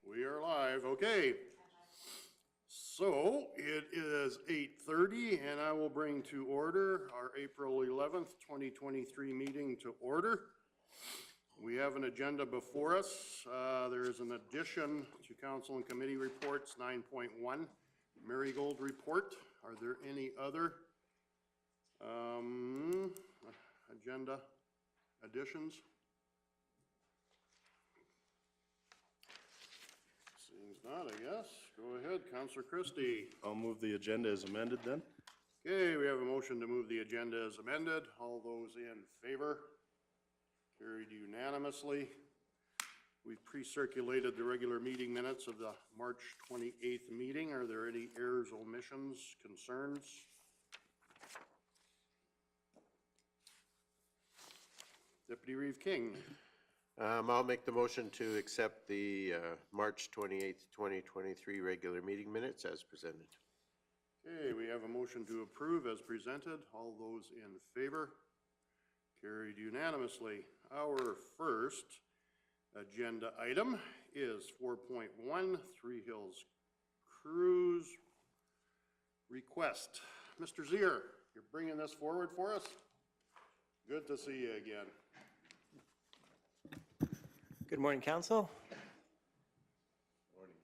We are live, okay. So it is 8:30 and I will bring to order our April 11th, 2023 meeting to order. We have an agenda before us. There is an addition to council and committee reports, 9.1, Marigold report. Are there any other agenda additions? Seems not, I guess. Go ahead, Councillor Christie. I'll move the agenda as amended then. Okay, we have a motion to move the agenda as amended. All those in favor? Carried unanimously. We've pre-circulated the regular meeting minutes of the March 28th meeting. Are there any errors, omissions, concerns? Deputy Reeve King. I'll make the motion to accept the March 28th, 2023 regular meeting minutes as presented. Okay, we have a motion to approve as presented. All those in favor? Carried unanimously. Our first agenda item is 4.1, Three Hills Cruise request. Mr. Zier, you're bringing this forward for us? Good to see you again. Good morning, Council. Morning.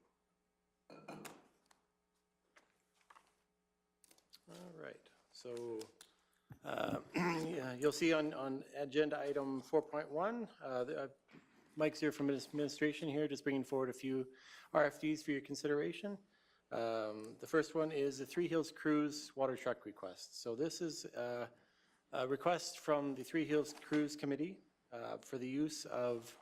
All right, so yeah, you'll see on agenda item 4.1, Mike's here from administration here, just bringing forward a few RFDs for your consideration. The first one is the Three Hills Cruise water truck request. So this is a request from the Three Hills Cruise Committee for the use of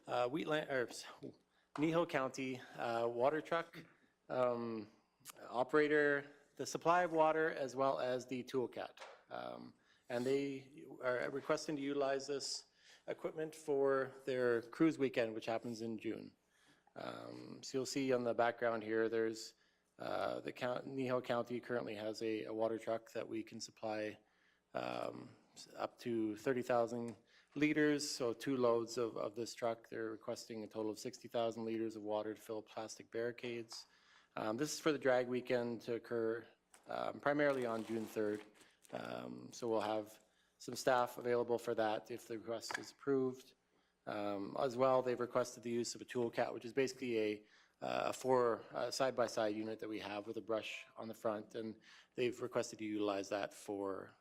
Kneehill County water truck operator, the supply of water, as well as the toolcat. And they are requesting to utilize this equipment for their cruise weekend, which happens in June. So you'll see on the background here, there's Kneehill County currently has a water truck that we can supply up to 30,000 liters, so 2 loads of this truck. They're requesting a total of 60,000 liters of water to fill plastic barricades. This is for the drag weekend to occur primarily on June 3rd. So we'll have some staff available for that if the request is approved. As well, they've requested the use of a toolcat, which is basically a side-by-side unit that we have with a brush on the front, and they've requested to utilize that for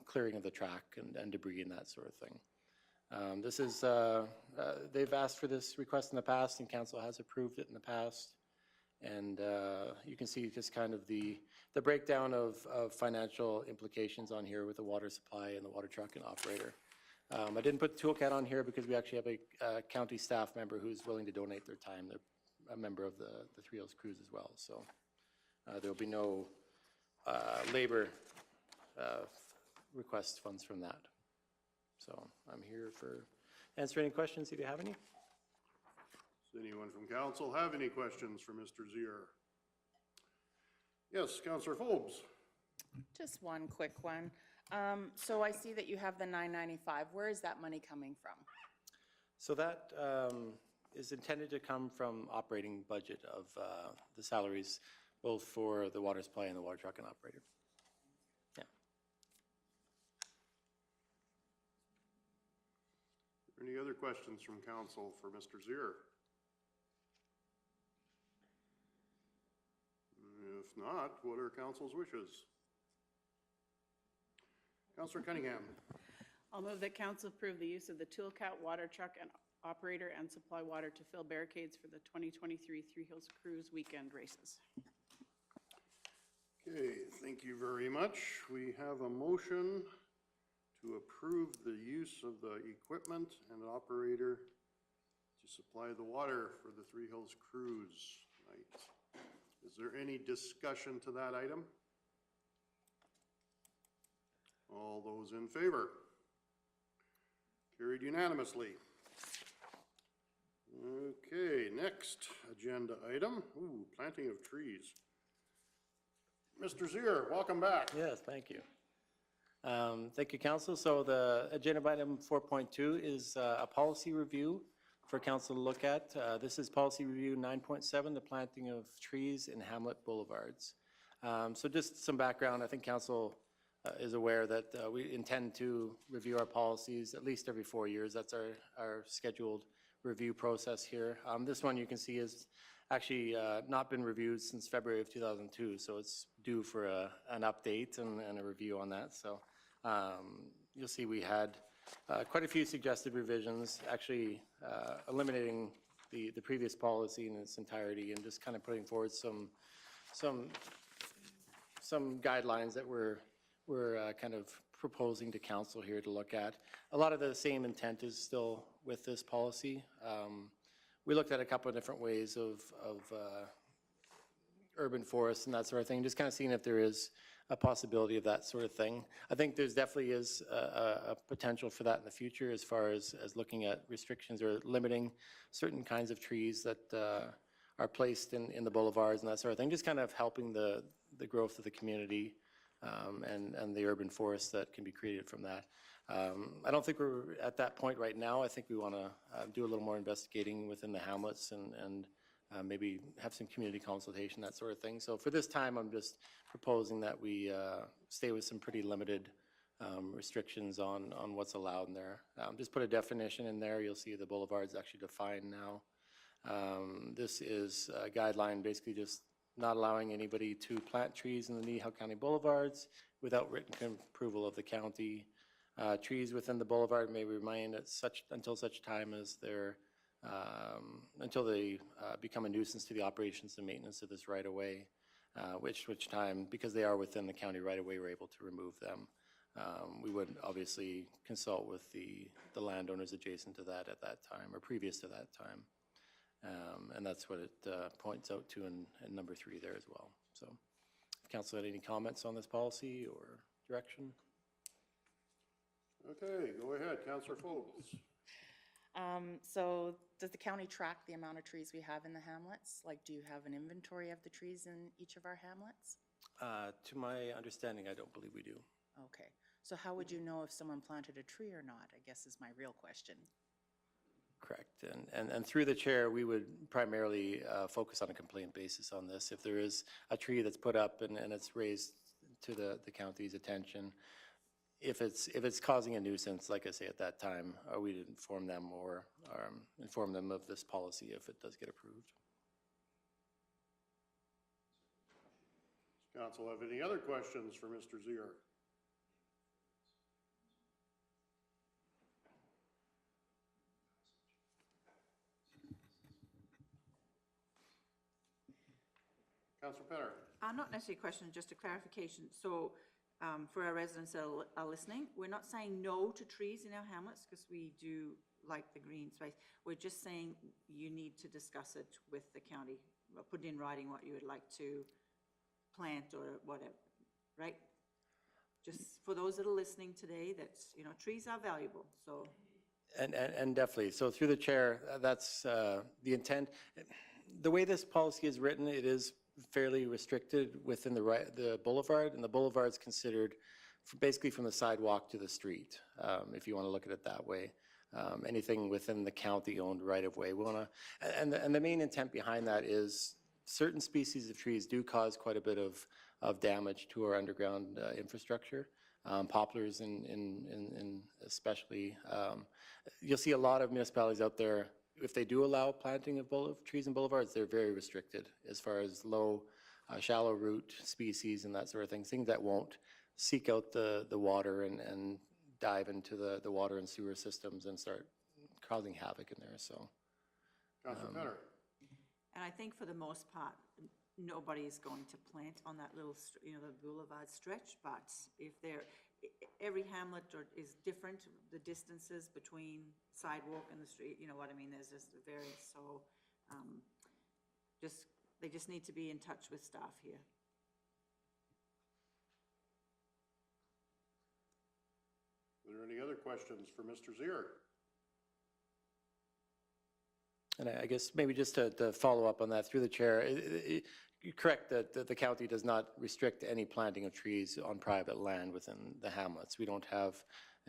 clearing of the track and debris and that sort of thing. This is, they've asked for this request in the past, and council has approved it in the past. And you can see just kind of the breakdown of financial implications on here with the water supply and the water truck and operator. I didn't put the toolcat on here because we actually have a county staff member who's willing to donate their time. They're a member of the Three Hills Cruise as well. So there'll be no labor request funds from that. So I'm here for answer any questions if you have any. Does anyone from council have any questions for Mr. Zier? Yes, Councillor Forbes. Just one quick one. So I see that you have the $995. Where is that money coming from? So that is intended to come from operating budget of the salaries, both for the water supply and the water truck and operator. Yeah. Any other questions from council for Mr. Zier? If not, what are council's wishes? Councillor Cunningham. I'll move that council approve the use of the toolcat water truck and operator and supply water to fill barricades for the 2023 Three Hills Cruise weekend races. Okay, thank you very much. We have a motion to approve the use of the equipment and operator to supply the water for the Three Hills Cruise night. Is there any discussion to that item? All those in favor? Carried unanimously. Okay, next agenda item. Ooh, planting of trees. Mr. Zier, welcome back. Yes, thank you. Thank you, Council. So the agenda item 4.2 is a policy review for council to look at. This is policy review 9.7, the planting of trees in Hamlet Boulevards. So just some background, I think council is aware that we intend to review our policies at least every 4 years. That's our scheduled review process here. This one you can see is actually not been reviewed since February of 2002, so it's due for an update and a review on that. So you'll see we had quite a few suggested revisions, actually eliminating the previous policy in its entirety and just kind of putting forward some guidelines that we're kind of proposing to council here to look at. A lot of the same intent is still with this policy. We looked at a couple of different ways of urban forests and that sort of thing, just kind of seeing if there is a possibility of that sort of thing. I think there's definitely is a potential for that in the future as far as looking at restrictions or limiting certain kinds of trees that are placed in the boulevards and that sort of thing, just kind of helping the growth of the community and the urban forests that can be created from that. I don't think we're at that point right now. I think we want to do a little more investigating within the hamlets and maybe have some community consultation, that sort of thing. So for this time, I'm just proposing that we stay with some pretty limited restrictions on what's allowed in there. Just put a definition in there. You'll see the boulevards actually defined now. This is a guideline basically just not allowing anybody to plant trees in the Kneehill County Boulevards without written approval of the county. Trees within the boulevard may remain at until such time as until they become a nuisance to the operations and maintenance of this right-of-way, which time, because they are within the county right-of-way, we're able to remove them. We would obviously consult with the landowners adjacent to that at that time or previous to that time. And that's what it points out to in number 3 there as well. So if council had any comments on this policy or direction? Okay, go ahead, Councillor Forbes. So does the county track the amount of trees we have in the hamlets? Like, do you have an inventory of the trees in each of our hamlets? To my understanding, I don't believe we do. Okay, so how would you know if someone planted a tree or not, I guess is my real question. Correct. And through the chair, we would primarily focus on a complaint basis on this. If there is a tree that's put up and it's raised to the county's attention, if it's causing a nuisance, like I say at that time, we'd inform them or inform them of this policy if it does get approved. Does council have any other questions for Mr. Zier? Councilor Penner. Not necessarily a question, just a clarification. So for our residents that are listening, we're not saying no to trees in our hamlets because we do like the green space. We're just saying you need to discuss it with the county, put in writing what you would like to plant or whatever, right? Just for those that are listening today, that's, trees are valuable, so. And definitely. So through the chair, that's the intent. The way this policy is written, it is fairly restricted within the boulevard, and the boulevard is considered basically from the sidewalk to the street, if you want to look at it that way. Anything within the county-owned right-of-way. We want to, and the main intent behind that is certain species of trees do cause quite a bit of damage to our underground infrastructure. Poplars in especially. You'll see a lot of municipalities out there, if they do allow planting of trees and boulevards, they're very restricted as far as low, shallow root species and that sort of thing, things that won't seek out the water and dive into the water and sewer systems and start causing havoc in there, so. Councilor Penner. And I think for the most part, nobody is going to plant on that little, the boulevard stretch, but if every hamlet is different, the distances between sidewalk and the street, you know what I mean, there's just a variance, so they just need to be in touch with staff here. Are there any other questions for Mr. Zier? And I guess maybe just to follow up on that through the chair, you're correct that the county does not restrict any planting of trees on private land within the hamlets. We don't have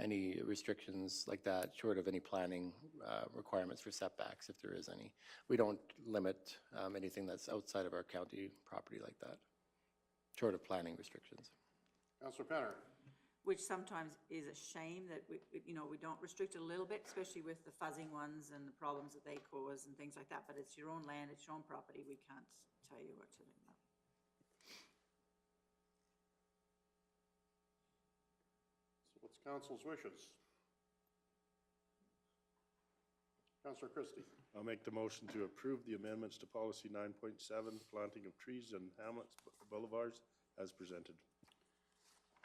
any restrictions like that, short of any planning requirements for setbacks, if there is any. We don't limit anything that's outside of our county property like that, short of planning restrictions. Councillor Penner. Which sometimes is a shame that we don't restrict it a little bit, especially with the fuzzing ones and the problems that they cause and things like that, but it's your own land, it's your own property, we can't tell you what to do. So what's council's wishes? Councillor Christie. I'll make the motion to approve the amendments to policy 9.7, planting of trees and hamlets, boulevards, as presented.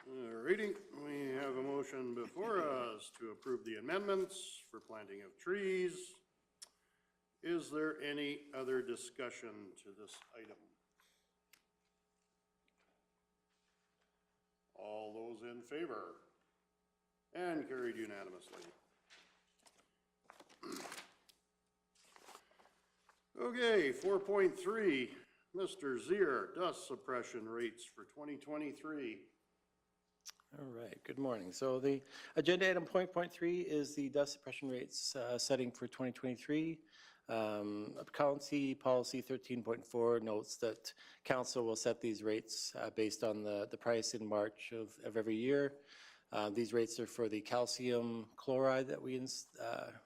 Alrighty, we have a motion before us to approve the amendments for planting of trees. Is there any other discussion to this item? All those in favor? And carried unanimously. Okay, 4.3, Mr. Zier, dust suppression rates for 2023. All right, good morning. So the agenda item point 3 is the dust suppression rates setting for 2023. County policy 13.4 notes that council will set these rates based on the price in March of every year. These rates are for the calcium chloride that we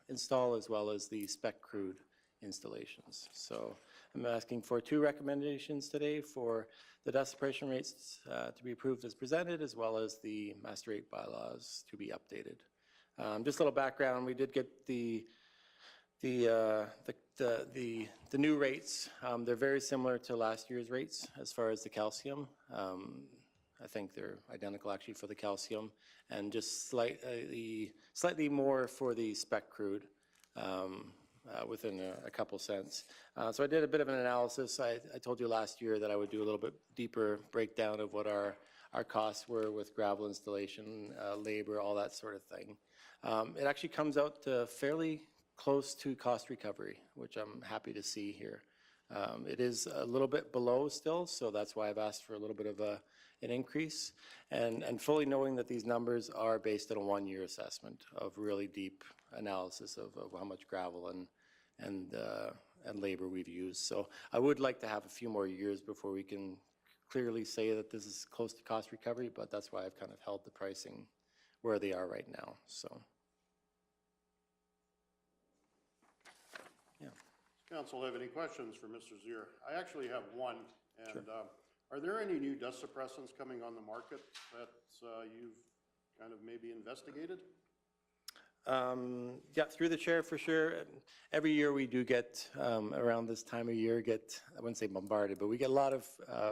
install, as well as the spec crude installations. So I'm asking for 2 recommendations today for the dust suppression rates to be approved as presented, as well as the master rate bylaws to be updated. Just a little background: we did get the new rates. They're very similar to last year's rates as far as the calcium. I think they're identical actually for the calcium, and just slightly more for the spec crude. Within a couple cents. So I did a bit of an analysis. I told you last year that I would do a little bit deeper breakdown of what our costs were with gravel installation, labor, all that sort of thing. It actually comes out to fairly close to cost recovery, which I'm happy to see here. It is a little bit below still, so that's why I've asked for a little bit of an increase, and fully knowing that these numbers are based on a 1-year assessment of really deep analysis of how much gravel and labor we've used. So I would like to have a few more years before we can clearly say that this is close to cost recovery, but that's why I've kind of held the pricing where they are right now. So, yeah. Council have any questions for Mr. Zier? I actually have one, and are there any new dust suppressants coming on the market that you've kind of maybe investigated? Yeah, through the chair for sure. Every year we do get, around this time of year, I wouldn't say bombarded, but we get a lot of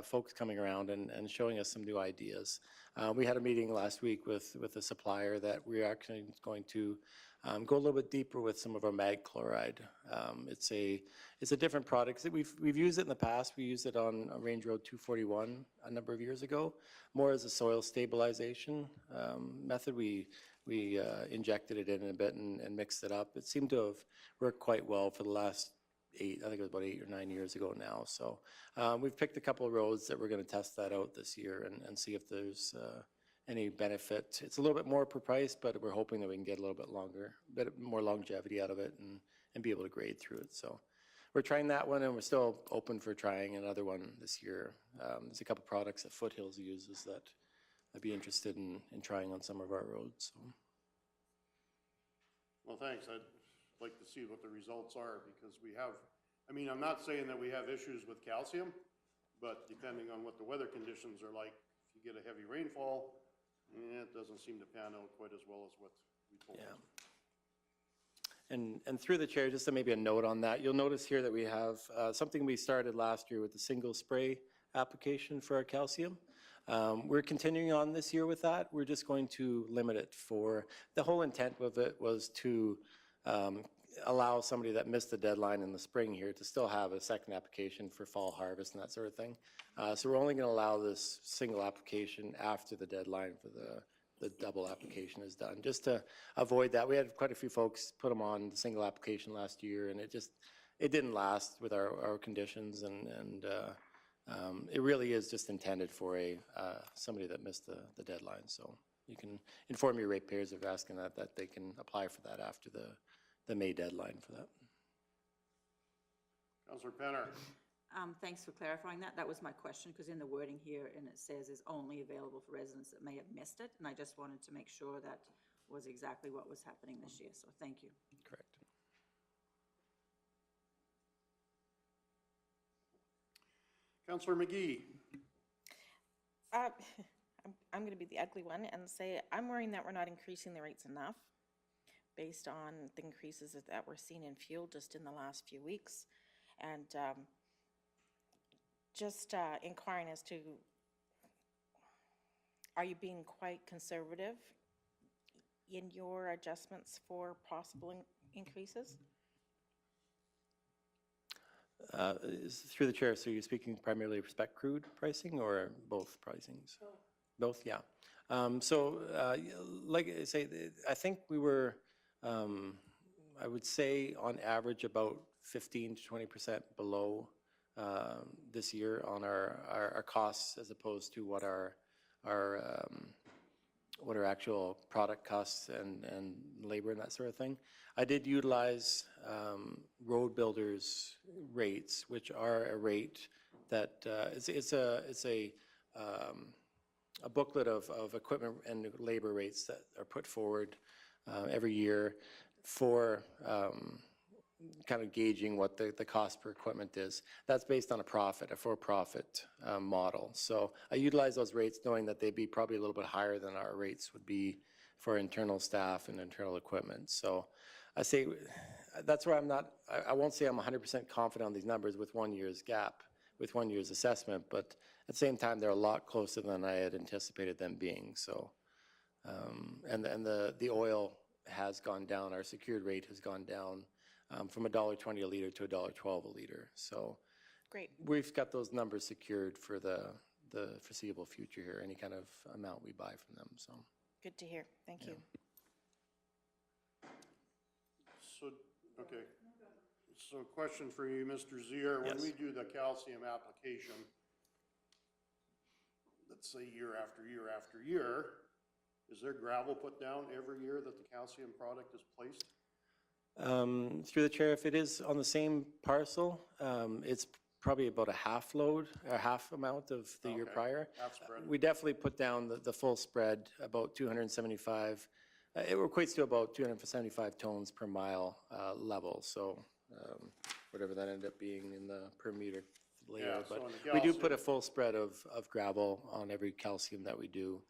folks coming around and showing us some new ideas. We had a meeting last week with a supplier that we're actually going to go a little bit deeper with some of our mag chloride. It's a different product. We've used it in the past. We used it on Range Road 241 a number of years ago, more as a soil stabilization method. We injected it in a bit and mixed it up. It seemed to have worked quite well for the last I think it was about 8 or 9 years ago now. So we've picked a couple of roads that we're going to test that out this year and see if there's any benefit. It's a little bit more per price, but we're hoping that we can get a little bit more longevity out of it and be able to grade through it. So we're trying that one, and we're still open for trying another one this year. There's a couple of products that Foothills uses that I'd be interested in trying on some of our roads. So. Well, thanks. I'd like to see what the results are, because I'm not saying that we have issues with calcium, but depending on what the weather conditions are like, if you get a heavy rainfall, it doesn't seem to pan out quite as well as what we told. Yeah. And through the chair, just maybe a note on that, you'll notice here that we have something we started last year with the single spray application for our calcium. We're continuing on this year with that. We're just going to limit it the whole intent of it was to allow somebody that missed the deadline in the spring here to still have a second application for fall harvest and that sort of thing. So we're only going to allow this single application after the deadline for the double application is done, just to avoid that. We had quite a few folks put them on the single application last year, and it didn't last with our conditions, and it really is just intended for somebody that missed the deadline. So you can inform your ratepayers of asking that they can apply for that after the May deadline for that. Councillor Penner. Thanks for clarifying that. That was my question, because in the wording here, and it says is only available for residents that may have missed it, and I just wanted to make sure that was exactly what was happening this year, so thank you. Correct. Councillor McGee. I'm going to be the ugly one and say I'm worrying that we're not increasing the rates enough based on the increases that we're seeing in fuel just in the last few weeks. And just inquiring as to, are you being quite conservative in your adjustments for possible increases? Through the chair, so you're speaking primarily of spec crude pricing or both pricings? Both, yeah. Like I say, I think we were, I would say on average about 15 to 20% below this year on our costs, as opposed to what our actual product costs and labor and that sort of thing. I did utilize road builders rates, which are a rate that it's a booklet of equipment and labor rates that are put forward every year for kind of gauging what the cost per equipment is. That's based on a for-profit model. So I utilize those rates knowing that they'd be probably a little bit higher than our rates would be for internal staff and internal equipment. So I say, that's where I won't say I'm 100% confident on these numbers with 1 year's gap, with 1 year's assessment, but at the same time, they're a lot closer than I had anticipated them being. So, and the oil has gone down, our secured rate has gone down from $1.20 a liter to $1.12 a liter. So Great. we've got those numbers secured for the foreseeable future here, any kind of amount we buy from them, so. Good to hear. Thank you. So, okay. So question for you, Mr. Zier. When Yes. we do the calcium application, let's say year after year after year, is there gravel put down every year that the calcium product is placed? Through the chair, if it is on the same parcel, it's probably about a half load, or half amount of the year Okay. prior. Half spread. We definitely put down the full spread, about 275. It equates to about 275 tones per mile level, so whatever that ended up being in the per meter layer. Yeah, so But on the we do put a calcium- full spread of gravel on every calcium that we do,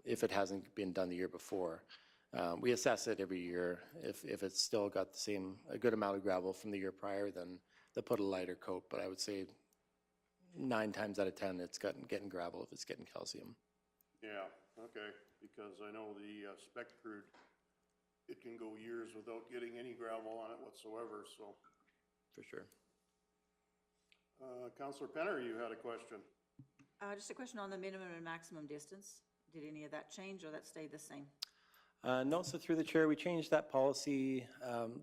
if it hasn't been done the year before. We assess it every year. If it's still got a good amount of gravel from the year prior, then they put a lighter coat. But I would say 9 times out of 10, it's getting gravel if it's getting calcium. Yeah, okay, because I know the spec crude, it can go years without getting any gravel on it whatsoever, so. For sure. Councillor Penner, you had a question. Just a question on the minimum and maximum distance. Did any of that change, or that stayed the same? No, so through the chair, we changed that policy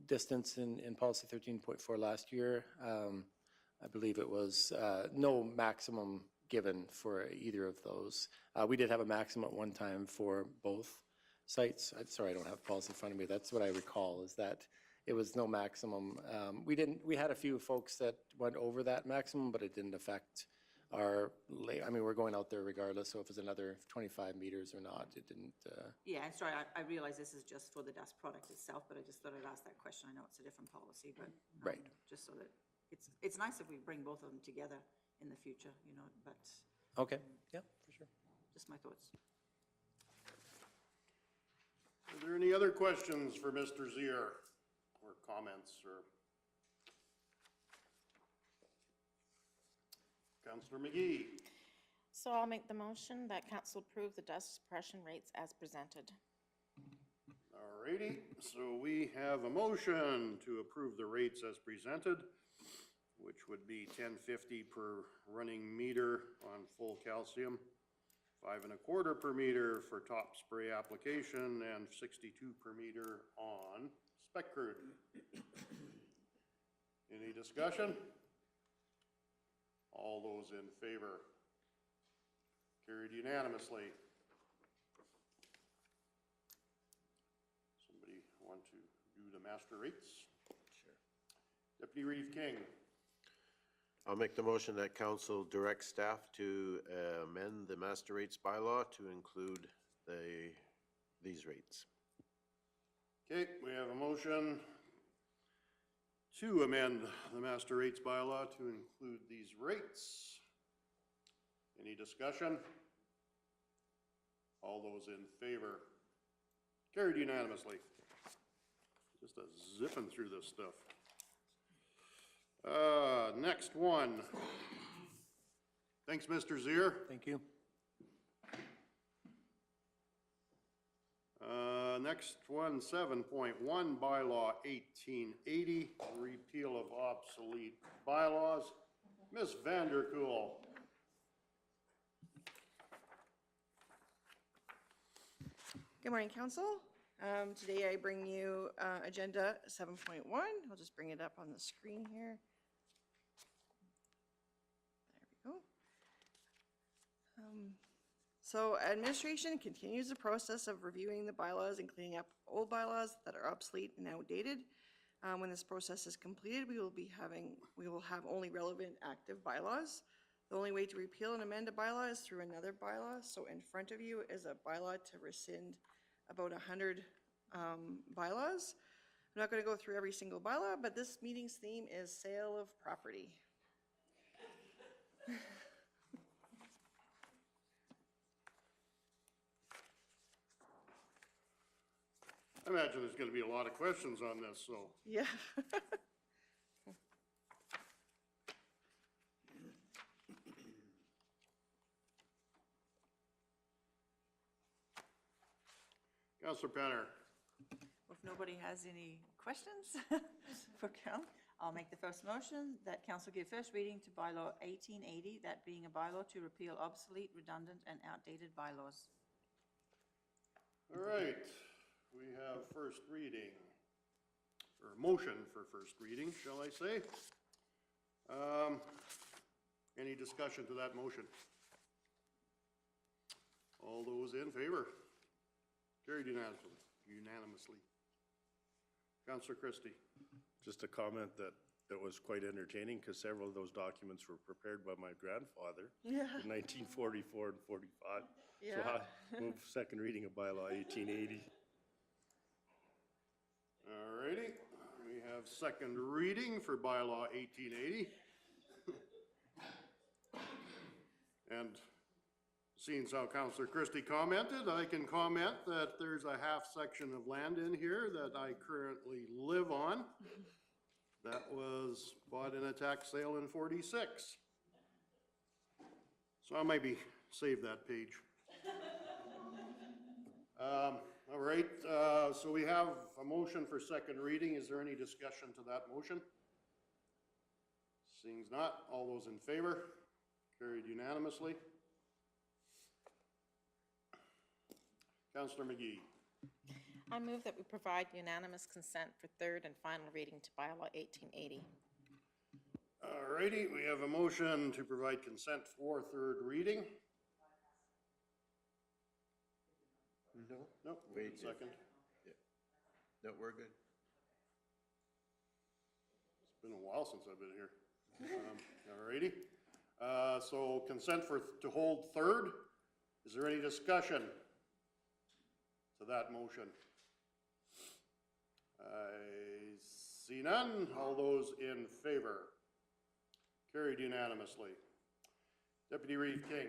distance in policy 13.4 last year. I believe it was no maximum given for either of those. We did have a maximum at one time for both sites. Sorry, I don't have the policy in front of me. That's what I recall, is that it was no maximum. We had a few folks that went over that maximum, but it didn't affect I mean, we're going out there regardless, so if it's another 25 meters or not, it didn't. Yeah, I'm sorry, I realize this is just for the dust product itself, but I just thought I'd ask that question. I know it's a different policy, but. Right. Just so that, it's nice if we bring both of them together in the future, you know, but Okay, yeah, for sure. just my thoughts. Are there any other questions for Mr. Zier, or comments, or? Councillor McGee. So I'll make the motion that council approve the dust suppression rates as presented. All righty, so we have a motion to approve the rates as presented, which would be $10.50 per running meter on full calcium, $5.25 per meter for top spray application, and $62 per meter on spec crude. Any discussion? All those in favor? Carried unanimously. master rates. Deputy Reeve King. I'll make the motion that council directs staff to amend the master rates bylaw to include these rates. Okay, we have a motion to amend the master rates bylaw to include these rates. Any discussion? All those in favor? Carried unanimously. Just a zipping through this stuff. Next one. Thanks, Mr. Zier. Thank you. Next one, 7.1, Bylaw 1880, repeal of obsolete bylaws. Ms. Vanderkool. Good morning, Council. Today I bring you Agenda 7.1. I'll just bring it up on the screen here. There we go. So administration continues the process of reviewing the bylaws and cleaning up old bylaws that are obsolete and outdated. When this process is completed, we will have only relevant active bylaws. The only way to repeal and amend a bylaw is through another bylaw. So in front of you is a bylaw to rescind about 100 bylaws. I'm not going to go through every single bylaw, but this meeting's theme is sale of property. I imagine there's going to be a lot of questions on this, so. Yeah. Councillor Penner. If nobody has any questions for Cal, I'll make the first motion that council give first reading to bylaw 1880, that being a bylaw to repeal obsolete, redundant, and outdated bylaws. All right, we have first reading, or motion for first reading, shall I say? Any discussion to that motion? All those in favor? Carried unanimously. Councillor Christie. Just a comment that it was quite entertaining because several of those documents were prepared by my grandfather Yeah. in 1944 and 45. Yeah. So I move second reading of bylaw 1880. All righty, we have second reading for bylaw 1880. And seeing as how Councillor Christie commented, I can comment that there's a half section of land in here that I currently live on that was bought in a tax sale in 46. So I might be save that page. All right, so we have a motion for second reading. Is there any discussion to that motion? Seeing as not, all those in favor? Carried unanimously. Councillor McGee. I move that we provide unanimous consent for third and final reading to bylaw 1880. All righty, we have a motion to provide consent for third reading. No? Nope, Wait, wait a second. No, we're good. It's been a while since I've been here. All righty. So consent to hold third. Is there any discussion to that motion? I see none. All those in favor? Carried unanimously. Deputy Reeve King.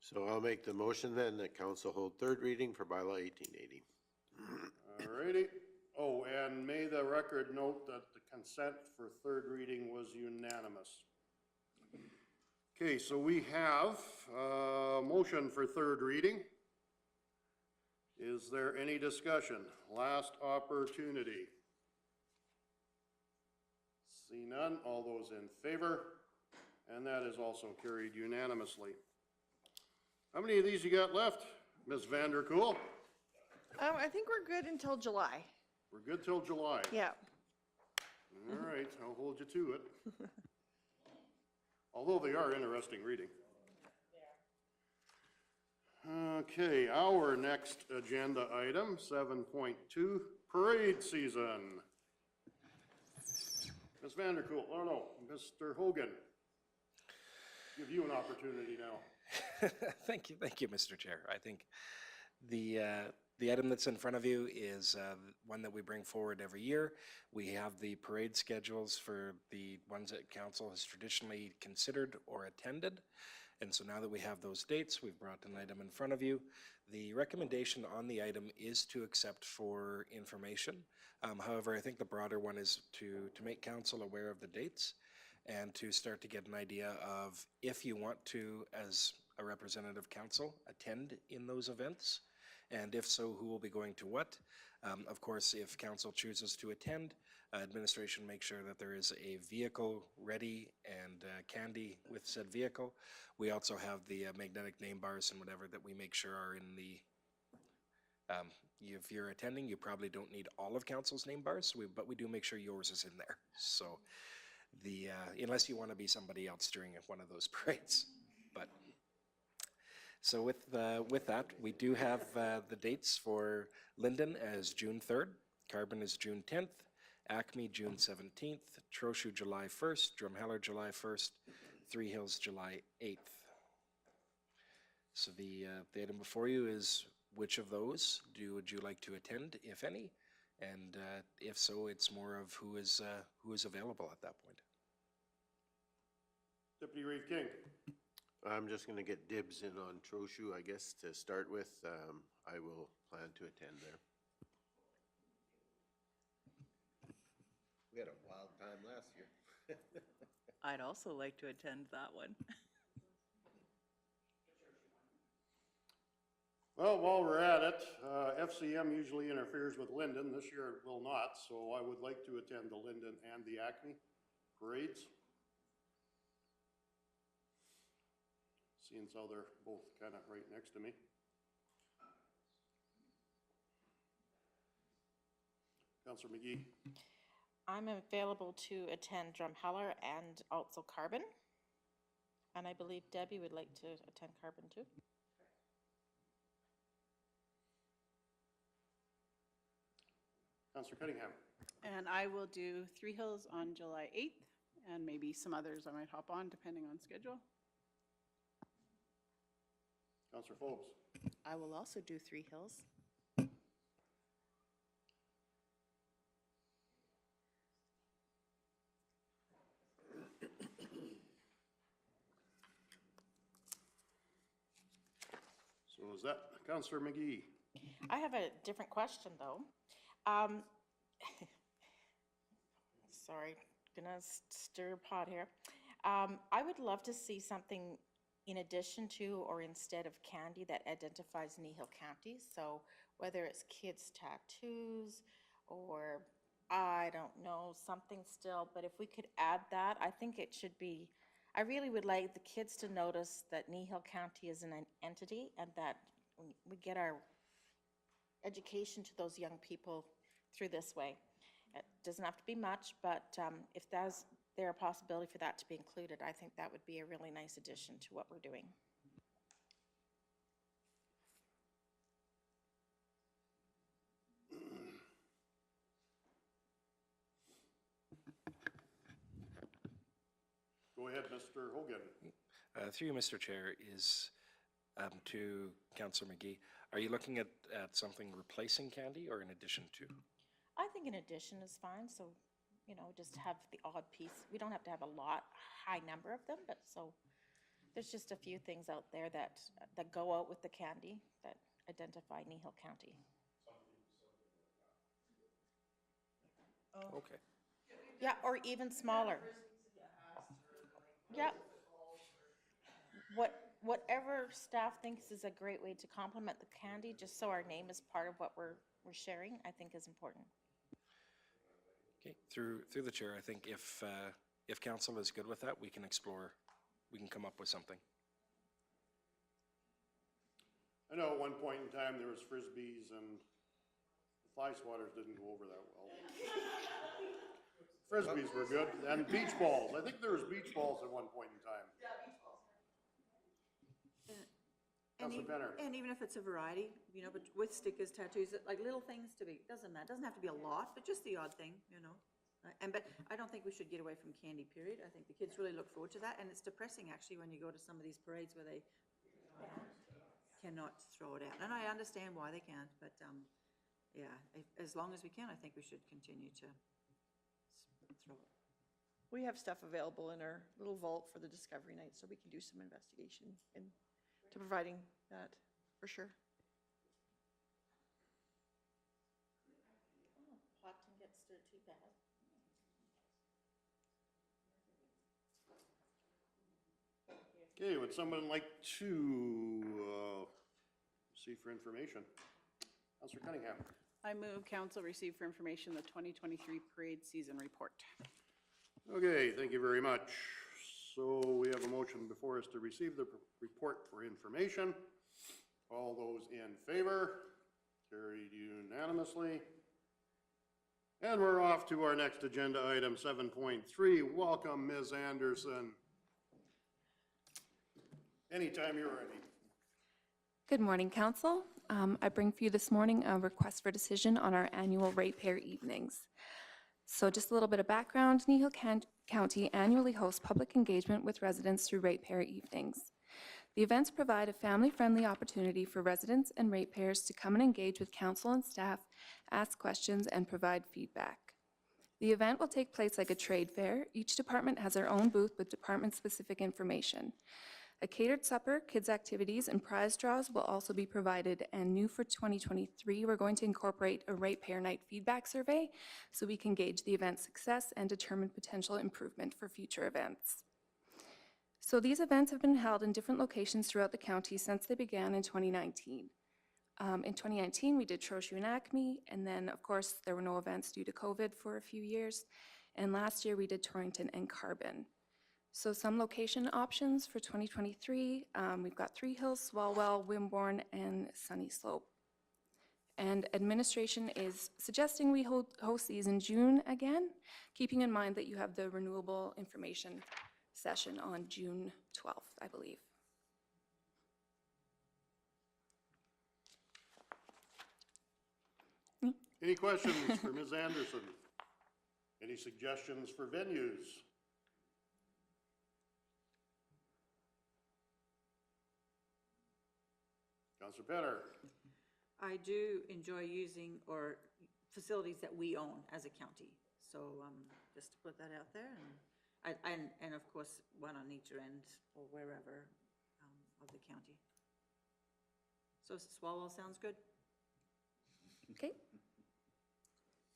So I'll make the motion then that council hold third reading for bylaw 1880. All righty. Oh, and may the record note that the consent for third reading was unanimous. Okay, so we have a motion for third reading. Is there any discussion? Last opportunity. See none. All those in favor? And that is also carried unanimously. How many of these you got left, Ms. Vanderkool? I think we're good until July. We're good till July. Yeah. All right, I'll hold you to it. Although they are interesting reading. Okay, our next agenda item, 7.2, parade season. Ms. Vanderkool, oh no, Mr. Hogan. Give you an opportunity now. Thank you, Mr. Chair. I think the item that's in front of you is one that we bring forward every year. We have the parade schedules for the ones that council has traditionally considered or attended. And so now that we have those dates, we've brought an item in front of you. The recommendation on the item is to accept for information. However, I think the broader one is to make council aware of the dates and to start to get an idea of if you want to, as a representative council, attend in those events, and if so, who will be going to what. Of course, if council chooses to attend, administration makes sure that there is a vehicle ready and candy with said vehicle. We also have the magnetic name bars and whatever that we make sure are in the, if you're attending, you probably don't need all of council's name bars, but we do make sure yours is in there. So unless you want to be somebody else during one of those parades. But so with that, we do have the dates for Linden as June 3rd, Carbon is June 10th, Acme June 17th, Trochu July 1st, Drumheller July 1st, Three Hills July 8th. So the item before you is which of those would you like to attend, if any? And if so, it's more of who is available at that point. Deputy Reeve King. I'm just going to get dibs in on Trochu, I guess, to start with. I will plan to attend there. We had a wild time last year. I'd also like to attend that one. Well, while we're at it, FCM usually interferes with Linden. This year it will not, so I would like to attend the Linden and the Acme parades. Seeing as how they're both kind of right next to me. Councillor McGee. I'm available to attend Drumheller and also Carbon. And I believe Debbie would like to attend Carbon too. Councillor Cunningham. And I will do Three Hills on July 8th, and maybe some others I might hop on depending on schedule. Councillor Phillips. I will also do Three Hills. So is that Councillor McGee? I have a different question though. Sorry, gonna stir a pot here. I would love to see something in addition to or instead of candy that identifies Kneehill County. So whether it's kids' tattoos or I don't know, something still, but if we could add that, I think it should be, I really would like the kids to notice that Kneehill County is an entity and that we get our education to those young people through this way. It doesn't have to be much, but if there's a possibility for that to be included, I think that would be a really nice addition to what we're doing. Go ahead, Mr. Hogan. Through you, Mr. Chair, is to Councillor McGee. Are you looking at something replacing candy or in addition to? I think an addition is fine, so, you know, just have the odd piece. We don't have to have a high number of them, but so there's just a few things out there that go out with the candy that identify Kneehill County. Okay. Yeah, or even smaller. Yeah. Whatever staff thinks is a great way to complement the candy, just so our name is part of what we're sharing, I think is important. Okay, through the chair, I think if council is good with that, we can explore, we can come up with something. I know at one point in time there was Frisbees and the fly swatters didn't go over that well. Frisbees were good, and beach balls. I think there was beach balls at one point in time. Councilor Penner. And even if it's a variety, you know, but with stickers, tattoos, like little things to be, doesn't matter, doesn't have to be a lot, but just the odd thing, you know. But I don't think we should get away from candy, period. I think the kids really look forward to that, and it's depressing actually when you go to some of these parades where they cannot throw it out. And I understand why they can't, but, yeah, as long as we can, I think we should continue to throw it. We have stuff available in our little vault for the Discovery Night, so we can do some investigation into providing that, for sure. Pot didn't get stirred too bad. Okay, would someone like to see for information? Councilor Cunningham. I move council receive for information the 2023 parade season report. Okay, thank you very much. So we have a motion before us to receive the report for information. All those in favor? Carried unanimously. And we're off to our next agenda item, 7.3. Welcome, Ms. Anderson. Anytime you're ready. Good morning, Council. I bring for you this morning a request for decision on our annual Ratepayer Evenings. So just a little bit of background, Kneehill County annually hosts public engagement with residents through Ratepayer Evenings. The events provide a family-friendly opportunity for residents and ratepayers to come and engage with council and staff, ask questions, and provide feedback. The event will take place like a trade fair. Each department has their own booth with department-specific information. A catered supper, kids' activities, and prize draws will also be provided, and new for 2023, we're going to incorporate a Ratepayer Night feedback survey so we can gauge the event's success and determine potential improvement for future events. So these events have been held in different locations throughout the county since they began in 2019. In 2019, we did Trochu and Acme, and then, of course, there were no events due to COVID for a few years, and last year we did Torrington and Carbon. So some location options for 2023, we've got Three Hills, Swalwell, Wimborne, and Sunny Slope. And administration is suggesting we host these in June again, keeping in mind that you have the renewable information session on June 12th, I believe. Any questions for Ms. Anderson? Any suggestions for venues? Councilor Penner. I do enjoy using facilities that we own as a county. So just to put that out there, and of course, one on each end or wherever of the county. So Swalwell sounds good? Okay.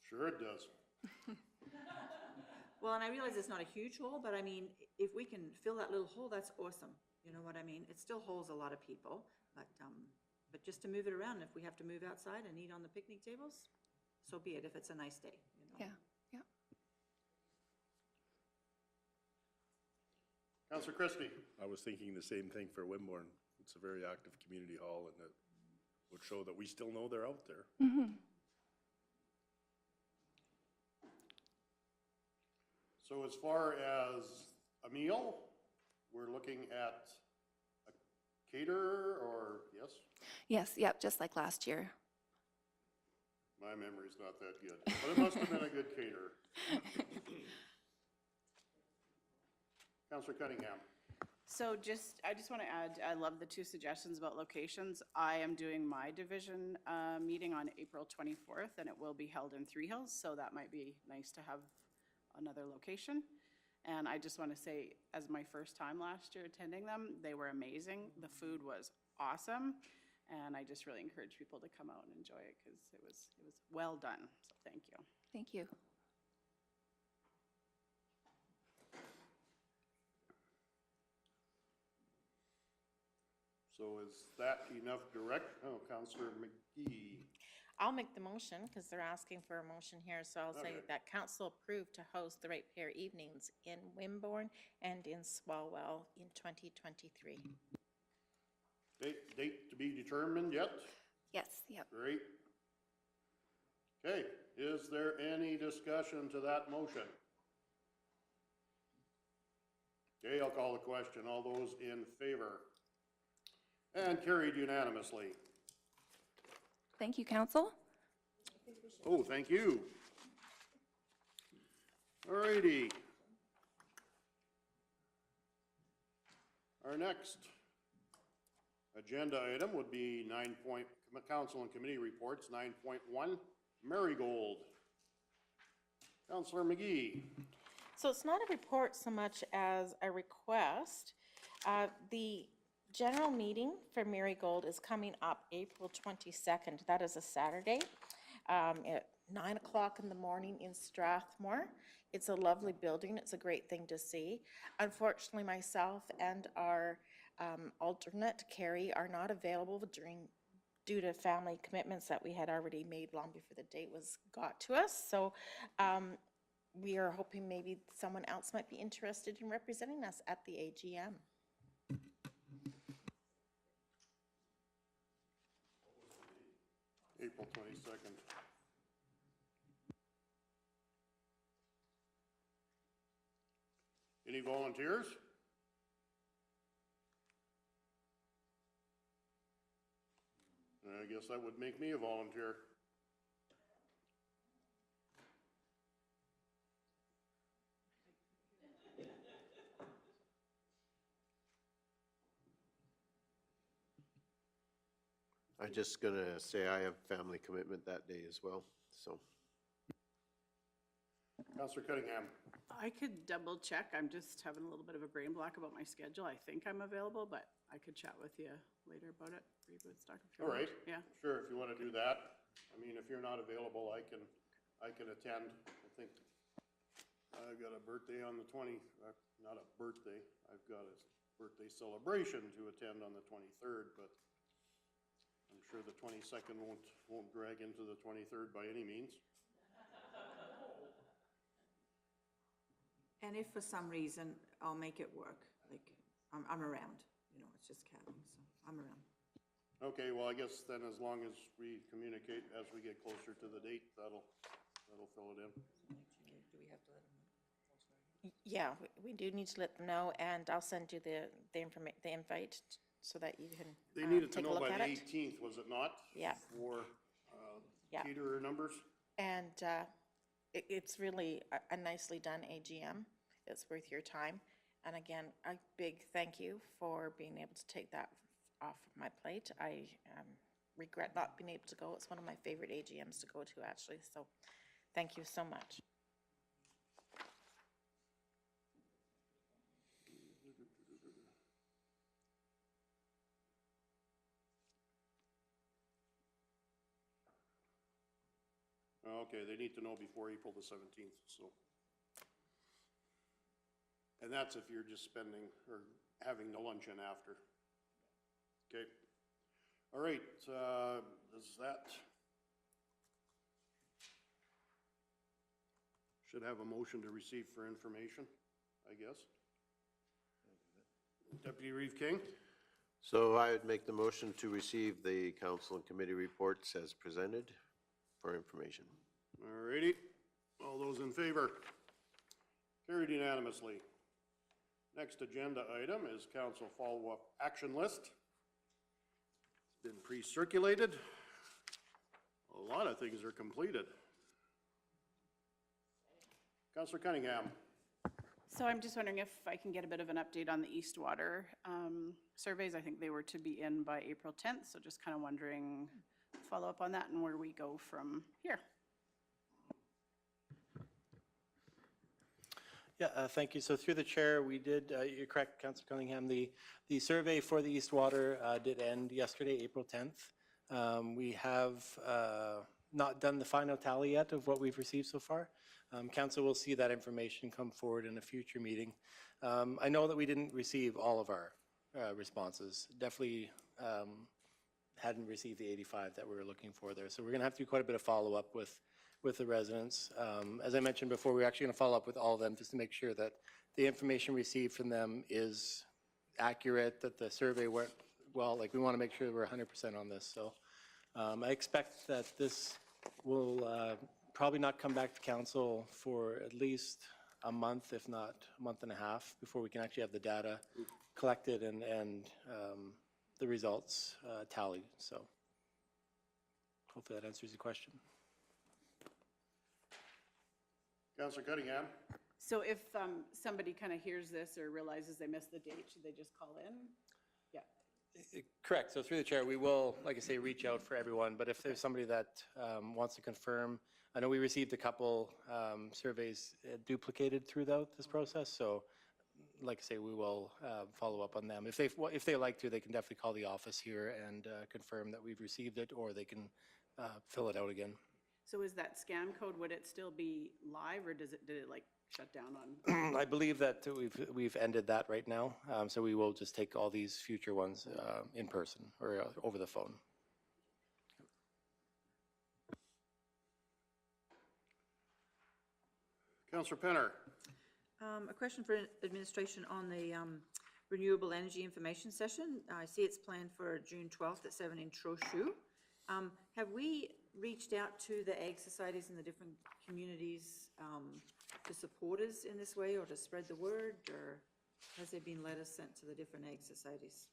Sure it does. Well, and I realize it's not a huge hole, but I mean, if we can fill that little hole, that's awesome. You know what I mean? It still holds a lot of people, but just to move it around, if we have to move outside and eat on the picnic tables, so be it, if it's a nice day, you know? Yeah. Councilor Christie. I was thinking the same thing for Wimborne. It's a very active community hall, and it would show that we still know they're out there. Mm-hmm. So as far as a meal, we're looking at a caterer or, yes? Yes, yep, just like last year. My memory's not that good, but it must have been a good caterer. Councilor Cunningham. So I just want to add, I love the two suggestions about locations. I am doing my division meeting on April 24th, and it will be held in Three Hills, so that might be nice to have another location. And I just want to say, as my first time last year attending them, they were amazing. The food was awesome, and I just really encourage people to come out and enjoy it because it was well done. So thank you. Thank you. So is that enough Councilor McGee. I'll make the motion because they're asking for a motion here. So I'll say Okay. that council approved to host the Ratepayer Evenings in Wimborne and in Swalwell in 2023. Date to be determined yet? Yes, yep. Great. Okay, is there any discussion to that motion? Okay, I'll call the question. All those in favor? And carried unanimously. Thank you, council. Oh, thank you. All righty. Our next agenda item would be council and committee reports, 9.1, Marigold. Councillor McGee. So it's not a report so much as a request. The general meeting for Marigold is coming up April 22nd. That is a Saturday at 9 o'clock in the morning in Strathmore. It's a lovely building. It's a great thing to see. Unfortunately, myself and our alternate, Carrie, are not available due to family commitments that we had already made long before the date got to us. So we are hoping maybe someone else might be interested in representing us at the AGM. April 22nd. Any volunteers? I guess that would make me a volunteer. I'm just gonna say I have family commitment that day as well, so. Councillor Cunningham. I could double check. I'm just having a little bit of a brain block about my schedule. I think I'm available, but I could chat with you later about it. All right. Yeah. Sure, if you want to do that. I mean, if you're not available, I can attend. I think I've got a birthday on the not a birthday, I've got a birthday celebration to attend on the 23rd, but I'm sure the 22nd won't drag into the 23rd by any means. And if for some reason, I'll make it work, like, I'm around, you know, it's just cabin, so I'm around. Okay, well, I guess then as long as we communicate as we get closer to the date, that'll fill it in. Do we have to let them know? Yeah, we do need to let them know, and I'll send you the invite so that you can They needed to take a know look by at the it. 18th, was it not? Yeah. For Yeah. caterer numbers? And it's really a nicely done AGM. It's worth your time. And again, a big thank you for being able to take that off my plate. I regret not being able to go. It's one of my favorite AGMs to go to, actually. So thank you so much. Okay, they need to know before April the 17th, so. And that's if you're just spending or having the luncheon after. Okay. All right, does that should have a motion to receive for information, I guess. Deputy Reeve King? So I would make the motion to receive the council and committee reports as presented for information. All righty. All those in favor? Carried unanimously. Next agenda item is council follow-up action list. It's been pre-circulated. A lot of things are completed. Councillor Cunningham. So I'm just wondering if I can get a bit of an update on the Eastwater surveys. I think they were to be in by April 10th, so just kind of wondering, follow up on that and where we go from here. Yeah, thank you. So through the chair, we did, you're correct, Councillor Cunningham, the survey for the Eastwater did end yesterday, April 10th. We have not done the final tally yet of what we've received so far. Council will see that information come forward in a future meeting. I know that we didn't receive all of our responses. Definitely hadn't received the 85 that we were looking for there. So we're going to have to do quite a bit of follow-up with the residents. As I mentioned before, we're actually going to follow up with all of them just to make sure that the information received from them is accurate, that the survey went well. Like, we want to make sure we're 100% on this. So I expect that this will probably not come back to council for at least a month, if not a month and a half, before we can actually have the data collected and the results tally, so hopefully that answers your question. Councillor Cunningham? So if somebody kind of hears this or realizes they missed the date, should they just call in? Yeah. Correct. So through the chair, we will, like I say, reach out for everyone, but if there's somebody that wants to confirm, I know we received a couple surveys duplicated throughout this process, so like I say, we will follow up on them. If they like to, they can definitely call the office here and confirm that we've received it, or they can fill it out again. So is that scan code, would it still be live, or did it like shut down on? I believe that we've ended that right now, so we will just take all these future ones in person or over the phone. Councillor Penner? A question for administration on the renewable energy information session. I see it's planned for June 12th at 7 in Trochu. Have we reached out to the ag societies in the different communities to support us in this way, or to spread the word, or has there been letters sent to the different ag societies?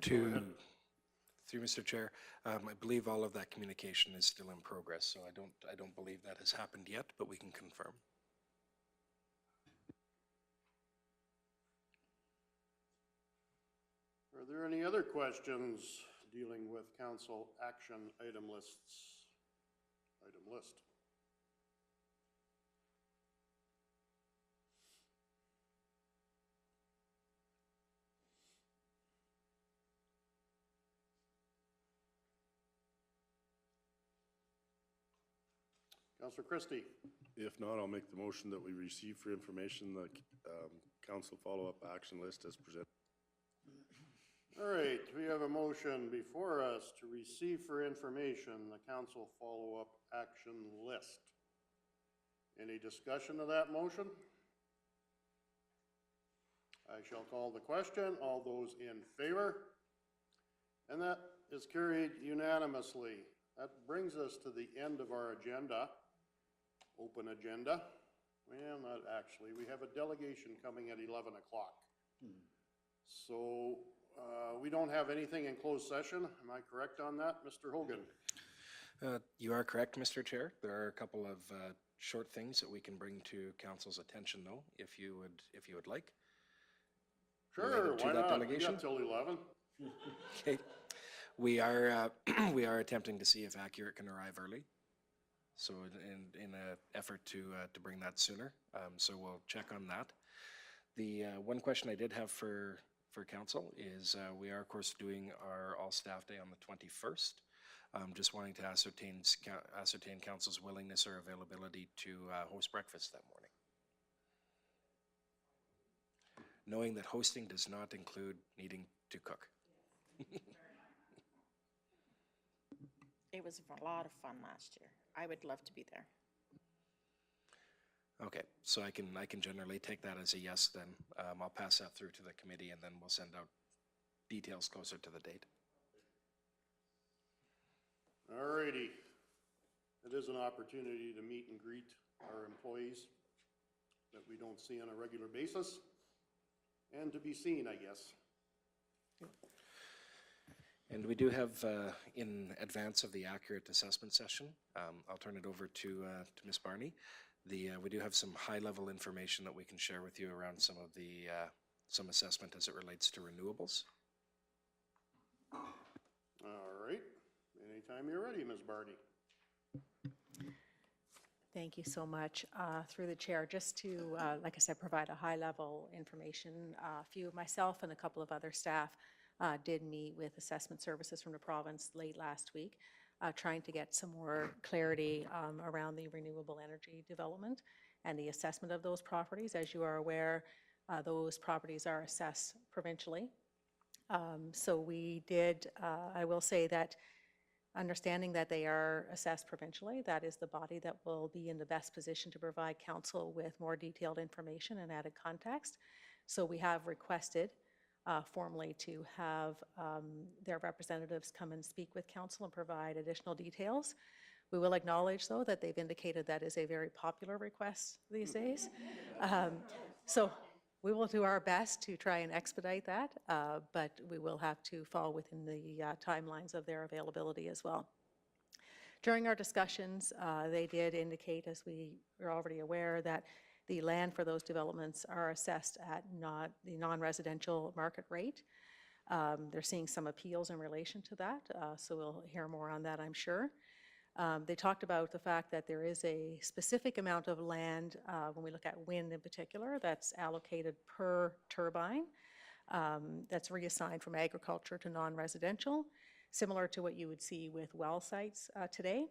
Through Mr. Chair, I believe all of that communication is still in progress, so I don't believe that has happened yet, but we can confirm. Are there any other questions dealing with council action item lists? Item list. Councillor Christie? If not, I'll make the motion that we receive for information the council follow-up action list as presented. All right, we have a motion before us to receive for information the council follow-up action list. Any discussion of that motion? I shall call the question. All those in favor? And that is carried unanimously. That brings us to the end of our agenda, open agenda. Well, not actually. We have a delegation coming at 11 o'clock. So we don't have anything in closed session. Am I correct on that, Mr. Hogan? You are correct, Mr. Chair. There are a couple of short things that we can bring to council's attention, though, if you would like. Sure, Related to why that not? We delegation? got till 11. Okay. We are we are attempting to see if Accurate can arrive early. So in an effort to bring that sooner. So we'll check on that. The one question I did have for council is we are, of course, doing our all-staff day on the 21st. Just wanting to ascertain council's willingness or availability to host breakfast that morning. Knowing that hosting does not include needing to cook. It was a lot of fun last year. I would love to be there. Okay, so I can generally take that as a yes then. I'll pass that through to the committee and then we'll send out details closer to the date. All righty. It is an opportunity to meet and greet our employees that we don't see on a regular basis, and to be seen, I guess. And we do have, in advance of the Accurate assessment session, I'll turn it over to Ms. Barney. We do have some high-level information that we can share with you around some of the some assessment as it relates to renewables. All right. Anytime you're ready, Ms. Barney. Thank you so much. Through the chair, just to, like I said, provide a high-level information. A few of myself and a couple of other staff did meet with assessment services from the province late last week, trying to get some more clarity around the renewable energy development and the assessment of those properties. As you are aware, those properties are assessed provincially. So we did, I will say that understanding that they are assessed provincially, that is the body that will be in the best position to provide council with more detailed information and added context. So we have requested formally to have their representatives come and speak with council and provide additional details. We will acknowledge, though, that they've indicated that is a very popular request these days. So we will do our best to try and expedite that, but we will have to fall within the timelines of their availability as well. During our discussions, they did indicate, as we are already aware, that the land for those developments are assessed at not the non-residential market rate. They're seeing some appeals in relation to that, so we'll hear more on that, I'm sure. They talked about the fact that there is a specific amount of land, when we look at wind in particular, that's allocated per turbine, that's reassigned from agriculture to non-residential, similar to what you would see with well sites today.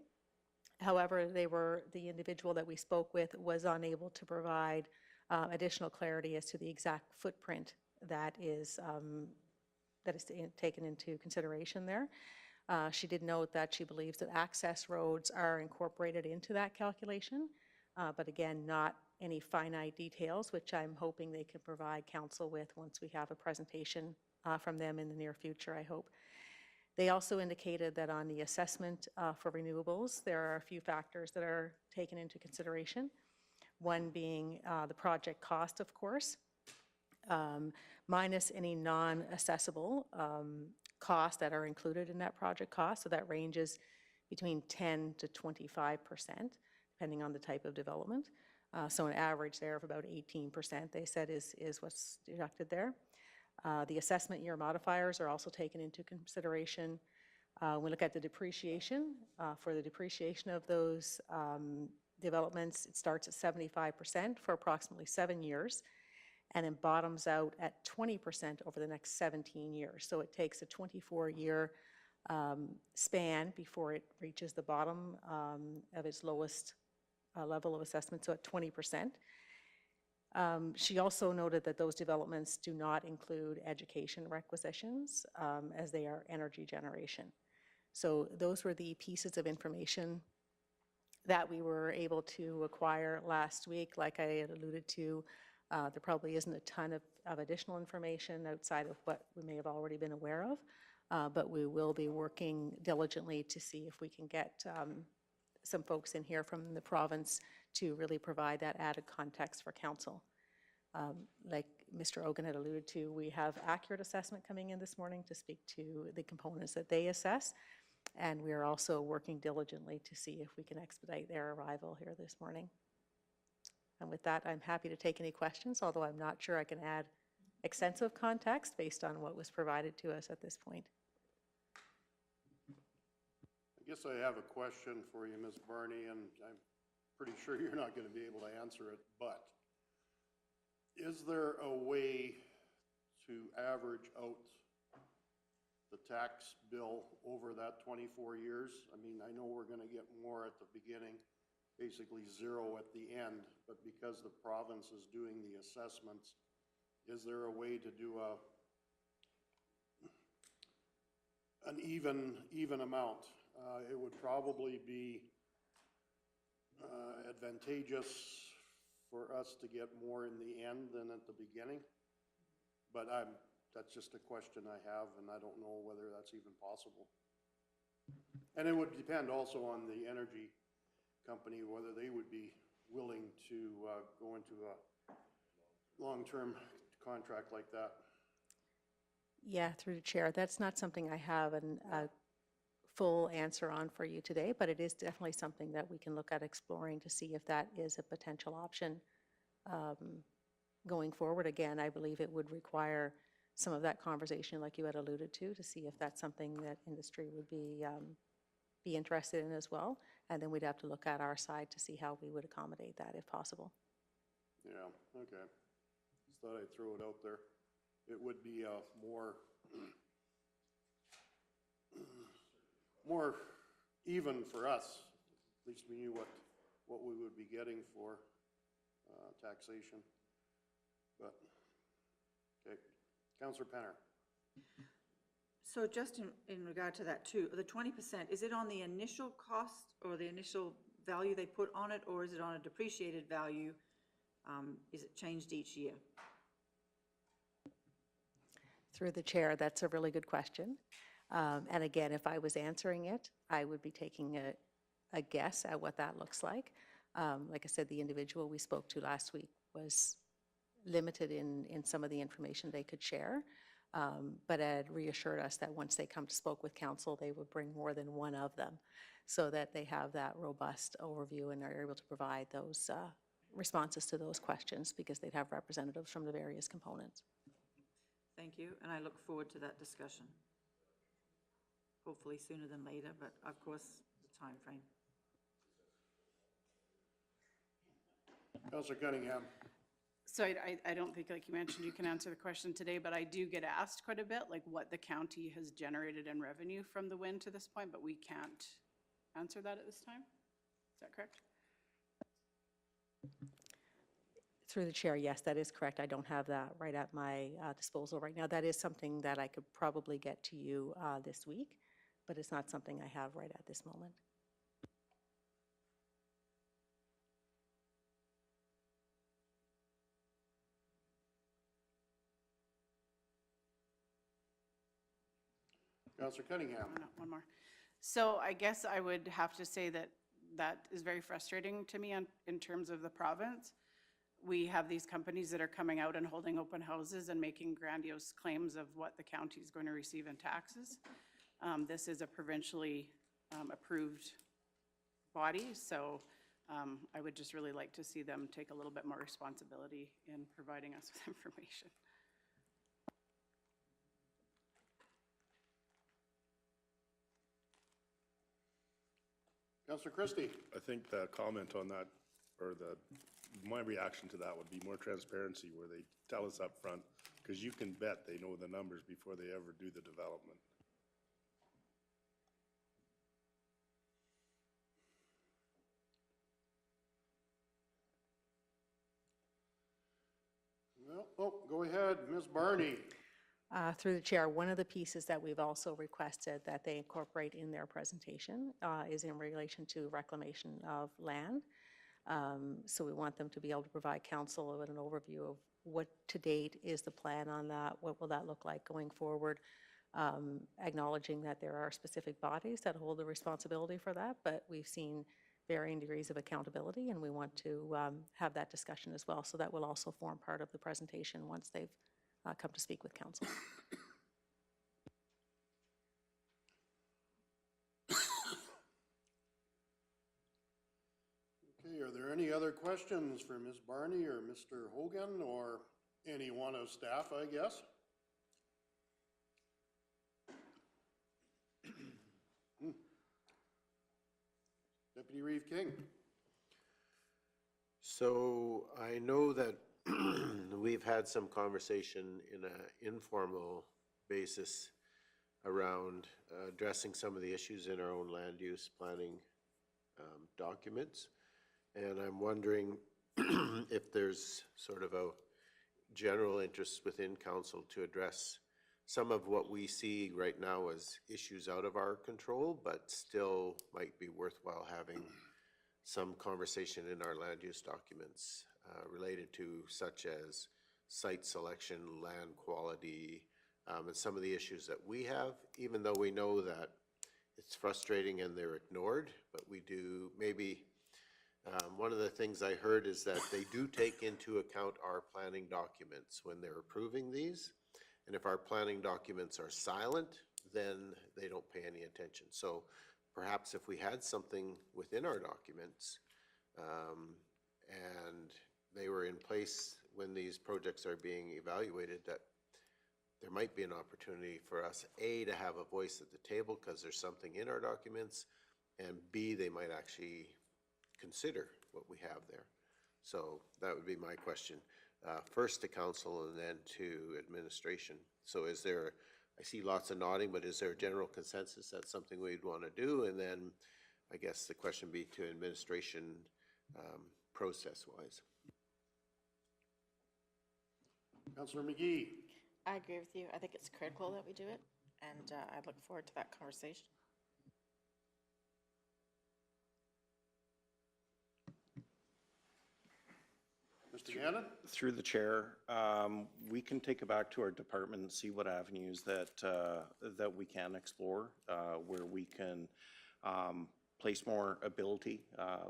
However, the individual that we spoke with was unable to provide additional clarity as to the exact footprint that is taken into consideration there. She did note that she believes that access roads are incorporated into that calculation, but again, not any finite details, which I'm hoping they can provide council with once we have a presentation from them in the near future, I hope. They also indicated that on the assessment for renewables, there are a few factors that are taken into consideration. One being the project cost, of course, minus any non-assessable costs that are included in that project cost. So that ranges between 10 to 25%, depending on the type of development. So an average there of about 18%, they said, is what's deducted there. The assessment year modifiers are also taken into consideration. We look at the depreciation. For the depreciation of those developments, it starts at 75% for approximately 7 years, and then bottoms out at 20% over the next 17 years. So it takes a 24-year span before it reaches the bottom of its lowest level of assessment, so at 20%. She also noted that those developments do not include education requisitions as they are energy generation. So those were the pieces of information that we were able to acquire last week. Like I had alluded to, there probably isn't a ton of additional information outside of what we may have already been aware of, but we will be working diligently to see if we can get some folks in here from the province to really provide that added context for council. Like Mr. Ogan had alluded to, we have accurate assessment coming in this morning to speak to the components that they assess, and we are also working diligently to see if we can expedite their arrival here this morning. And with that, I'm happy to take any questions, although I'm not sure I can add extensive context based on what was provided to us at this point. I guess I have a question for you, Ms. Barney, and I'm pretty sure you're not going to be able to answer it, but is there a way to average out the tax bill over that 24 years? I mean, I know we're going to get more at the beginning, basically zero at the end, but because the province is doing the assessments, is there a way to do an even amount? It would probably be advantageous for us to get more in the end than at the beginning, but that's just a question I have, and I don't know whether that's even possible. And it would depend also on the energy company, whether they would be willing to go into a long-term contract like that. Yeah, through the chair. That's not something I have a full answer on for you today, but it is definitely something that we can look at exploring to see if that is a potential option going forward. Again, I believe it would require some of that conversation like you had alluded to see if that's something that industry would be interested in as well. And then we'd have to look at our side to see how we would accommodate that if possible. Yeah, okay. Just thought I'd throw it out there. It would be more even for us. At least we knew what we would be getting for taxation. But, okay. Councillor Penner. So just in regard to that too, the 20%, is it on the initial cost or the initial value they put on it, or is it on a depreciated value? Is it changed each year? Through the chair, that's a really good question. And again, if I was answering it, I would be taking a guess at what that looks like. Like I said, the individual we spoke to last week was limited in some of the information they could share. But Ed reassured us that once they come to spoke with council, they would bring more than one of them so that they have that robust overview and are able to provide those responses to those questions because they'd have representatives from the various components. Thank you, and I look forward to that discussion. Hopefully sooner than later, but of course, the time frame. Councillor Cunningham. So I don't think, like you mentioned, you can answer the question today, but I do get asked quite a bit, like what the county has generated in revenue from the wind to this point, but we can't answer that at this time. Is that correct? Through the chair, yes, that is correct. I don't have that right at my disposal right now. That is something that I could probably get to you this week, but it's not something I have right at this moment. Councillor Cunningham. Oh, no, one more. So I guess I would have to say that that is very frustrating to me in terms of the province. We have these companies that are coming out and holding open houses and making grandiose claims of what the county is going to receive in taxes. This is a provincially approved body, so I would just really like to see them take a little bit more responsibility in providing us with information. Councillor Christie. I think the comment on that, or my reaction to that would be more transparency where they tell us up front, because you can bet they know the numbers before they ever do the development. Well, oh, go ahead, Ms. Barney. Through the chair, one of the pieces that we've also requested that they incorporate in their presentation is in relation to reclamation of land. So we want them to be able to provide council with an overview of what to date is the plan on that, what will that look like going forward, acknowledging that there are specific bodies that hold the responsibility for that, but we've seen varying degrees of accountability and we want to have that discussion as well. So that will also form part of the presentation once they've come to speak with council. Okay, are there any other questions for Ms. Barney or Mr. Hogan or any one of staff, I guess? Deputy Reeve King. So I know that we've had some conversation in an informal basis around addressing some of the issues in our own land use planning documents. And I'm wondering if there's sort of a general interest within council to address some of what we see right now as issues out of our control, but still might be worthwhile having some conversation in our land use documents related to, such as site selection, land quality, and some of the issues that we have, even though we know that it's frustrating and they're ignored, but we do maybe. One of the things I heard is that they do take into account our planning documents when they're approving these. And if our planning documents are silent, then they don't pay any attention. So perhaps if we had something within our documents and they were in place when these projects are being evaluated, that there might be an opportunity for us, A, to have a voice at the table because there's something in our documents, and B, they might actually consider what we have there. So that would be my question. First to council and then to administration. So is there, I see lots of nodding, but is there a general consensus that's something we'd want to do? And then I guess the question would be to administration process-wise. Councillor McGee. I agree with you. I think it's critical that we do it, and I look forward to that conversation. Mr. Gannon? Through the chair, we can take it back to our department and see what avenues that we can explore, where we can place more ability,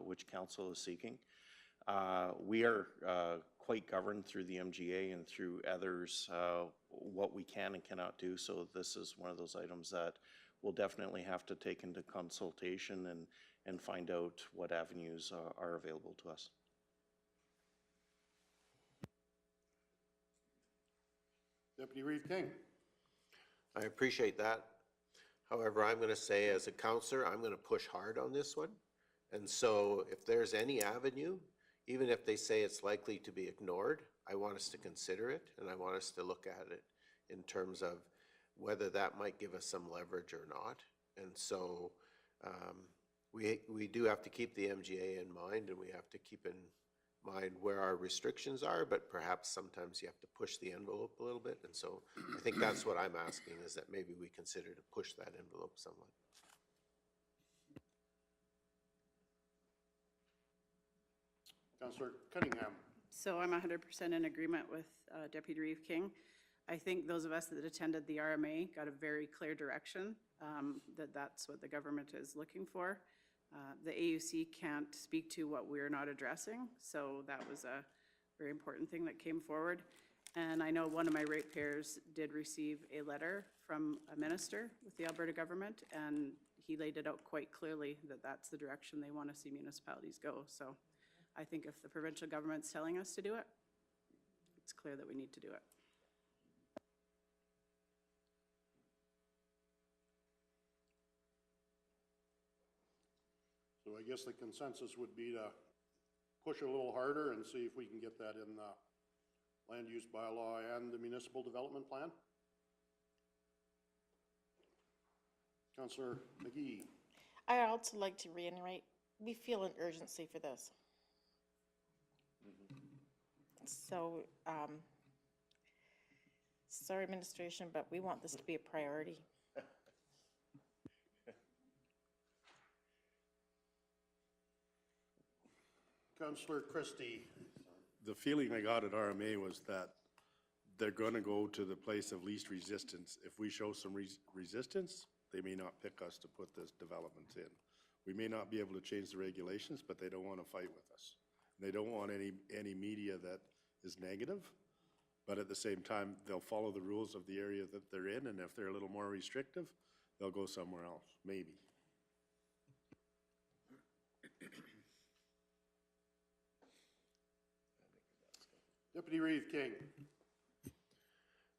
which council is seeking. We are quite governed through the MGA and through others, what we can and cannot do. So this is one of those items that we'll definitely have to take into consultation and find out what avenues are available to us. Deputy Reeve King. I appreciate that. However, I'm going to say as a counselor, I'm going to push hard on this one. And so if there's any avenue, even if they say it's likely to be ignored, I want us to consider it, and I want us to look at it in terms of whether that might give us some leverage or not. And so we do have to keep the MGA in mind, and we have to keep in mind where our restrictions are, but perhaps sometimes you have to push the envelope a little bit. And so I think that's what I'm asking, is that maybe we consider to push that envelope somewhat. Councillor Cunningham. So I'm 100% in agreement with Deputy Reeve King. I think those of us that attended the RMA got a very clear direction that that's what the government is looking for. The AUC can't speak to what we're not addressing, so that was a very important thing that came forward. And I know one of my ratepayers did receive a letter from a minister with the Alberta government, and he laid it out quite clearly that that's the direction they want to see municipalities go. So I think if the provincial government's telling us to do it, it's clear that we need to do it. So I guess the consensus would be to push a little harder and see if we can get that in the land use bylaw and the municipal development plan. Councillor McGee. I'd also like to reiterate, we feel an urgency for this. So, sorry, administration, but we want this to be a priority. Councillor Christie. The feeling I got at RMA was that they're going to go to the place of least resistance. If we show some resistance, they may not pick us to put this development in. We may not be able to change the regulations, but they don't want to fight with us. They don't want any media that is negative, but at the same time, they'll follow the rules of the area that they're in, and if they're a little more restrictive, they'll go somewhere else, maybe. Deputy Reeve King.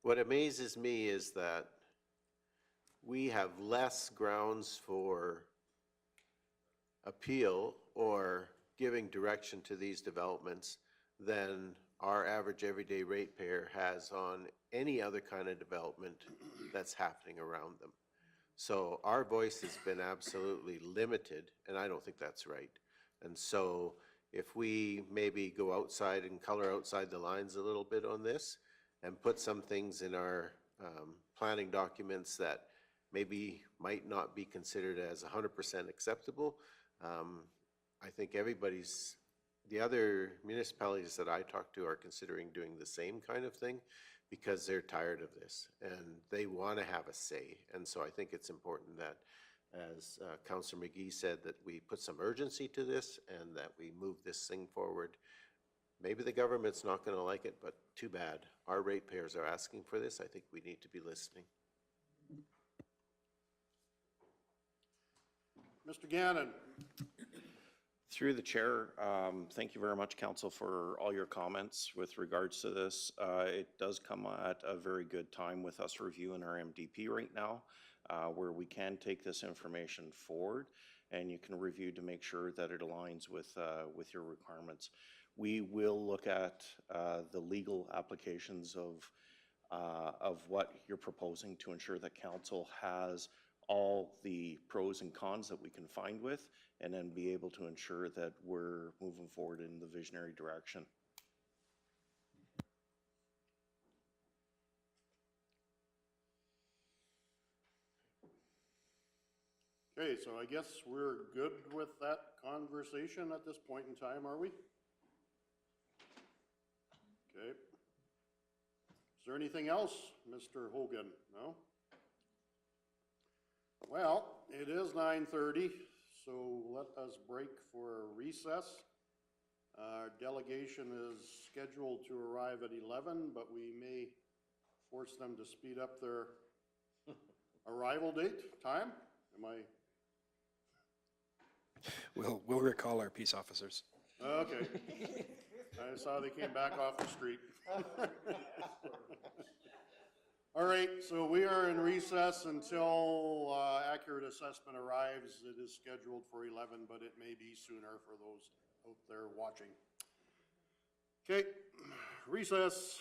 What amazes me is that we have less grounds for appeal or giving direction to these developments than our average everyday ratepayer has on any other kind of development that's happening around them. So our voice has been absolutely limited, and I don't think that's right. And so if we maybe go outside and color outside the lines a little bit on this and put some things in our planning documents that maybe might not be considered as 100% acceptable, I think the other municipalities that I talk to are considering doing the same kind of thing because they're tired of this and they want to have a say. And so I think it's important that, as Councillor McGee said, that we put some urgency to this and that we move this thing forward. Maybe the government's not going to like it, but too bad. Our ratepayers are asking for this. I think we need to be listening. Mr. Gannon. Through the chair, thank you very much, Council, for all your comments with regards to this. It does come at a very good time with us reviewing our MDP right now, where we can take this information forward and you can review to make sure that it aligns with your requirements. We will look at the legal applications of what you're proposing to ensure that Council has all the pros and cons that we can find with, and then be able to ensure that we're moving forward in the visionary direction. Okay, so I guess we're good with that conversation at this point in time, are we? Okay. Is there anything else, Mr. Hogan? No? Well, it is 9:30, so let us break for a recess. Our delegation is scheduled to arrive at 11, but we may force them to speed up their arrival date, time? Am I, We'll recall our peace officers. okay. I saw they came back off the street. All right, so we are in recess until accurate assessment arrives. It is scheduled for 11, but it may be sooner for those out there watching. Okay, recess.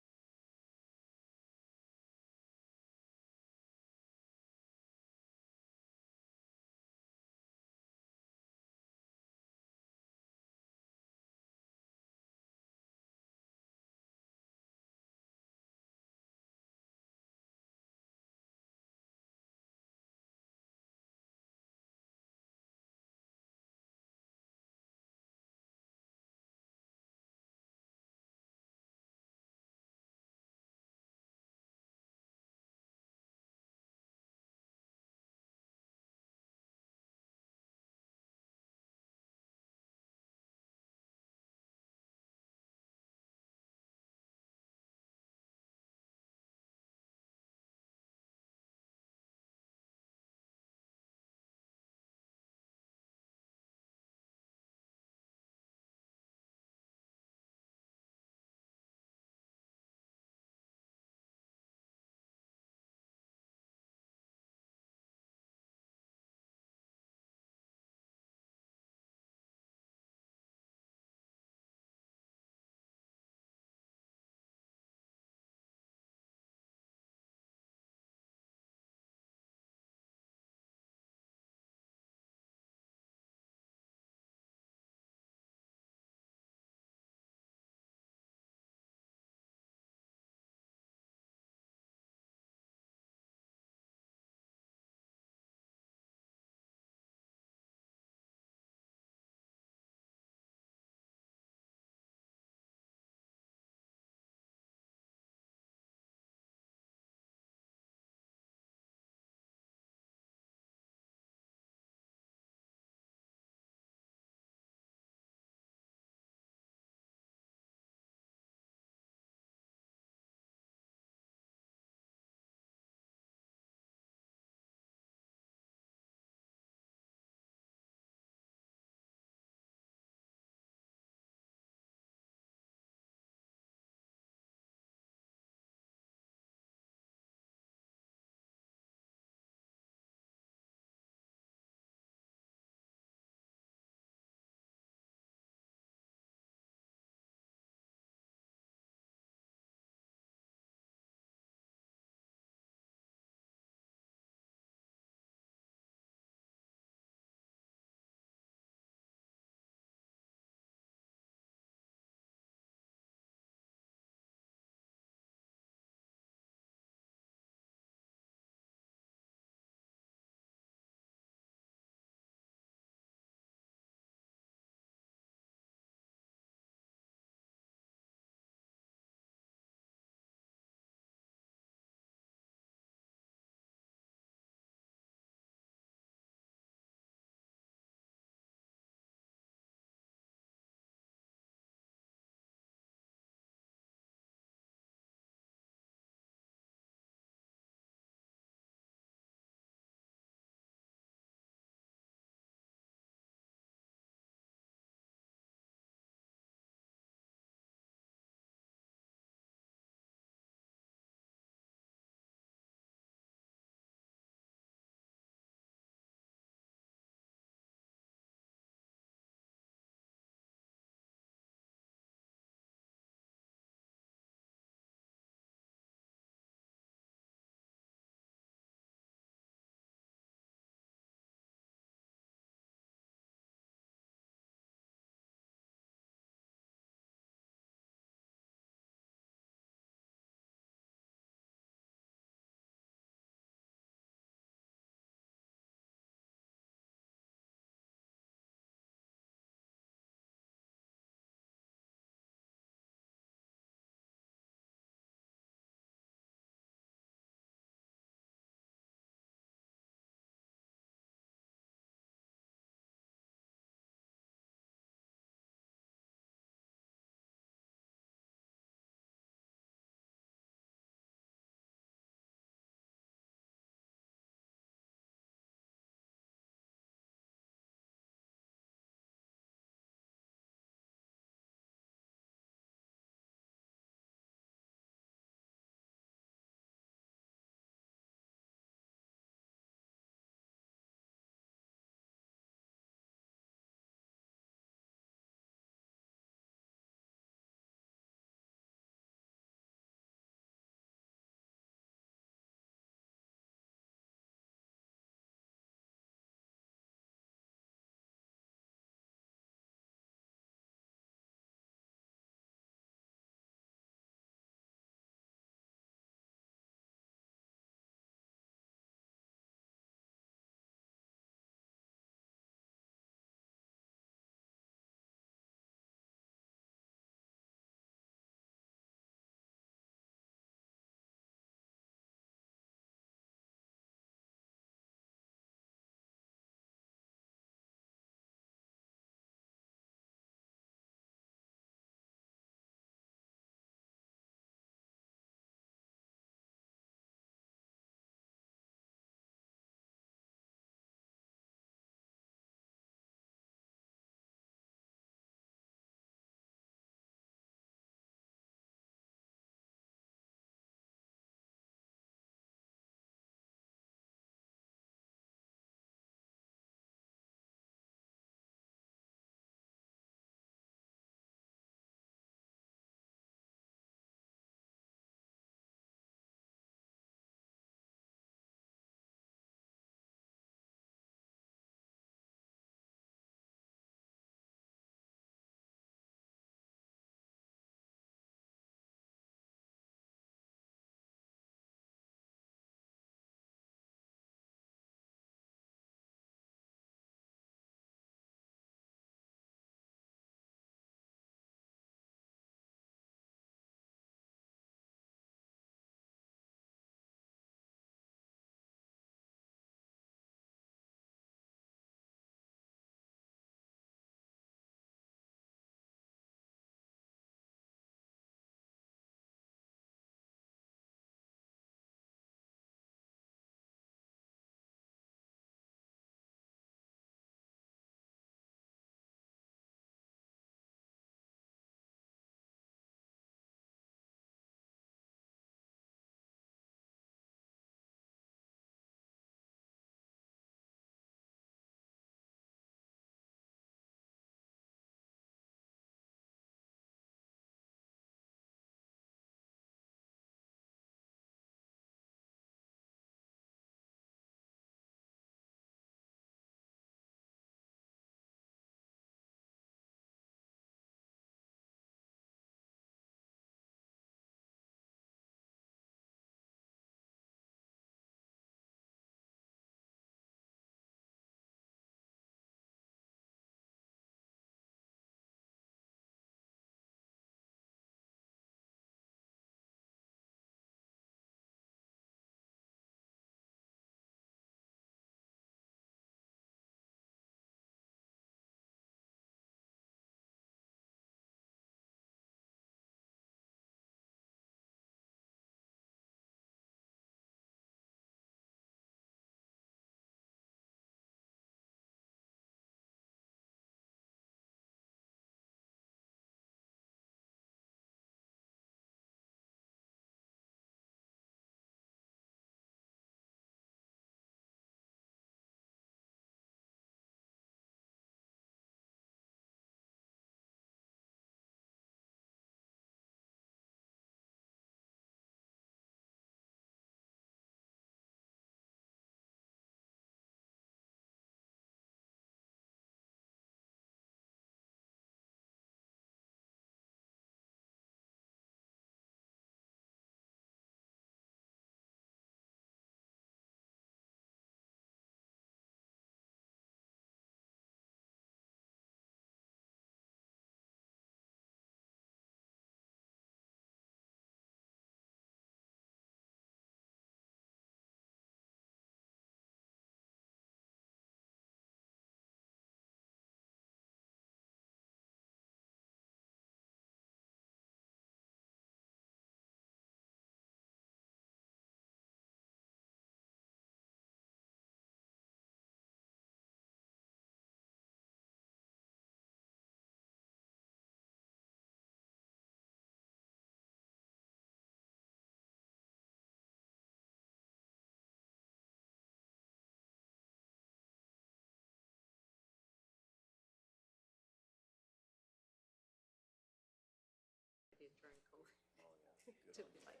too. It's like,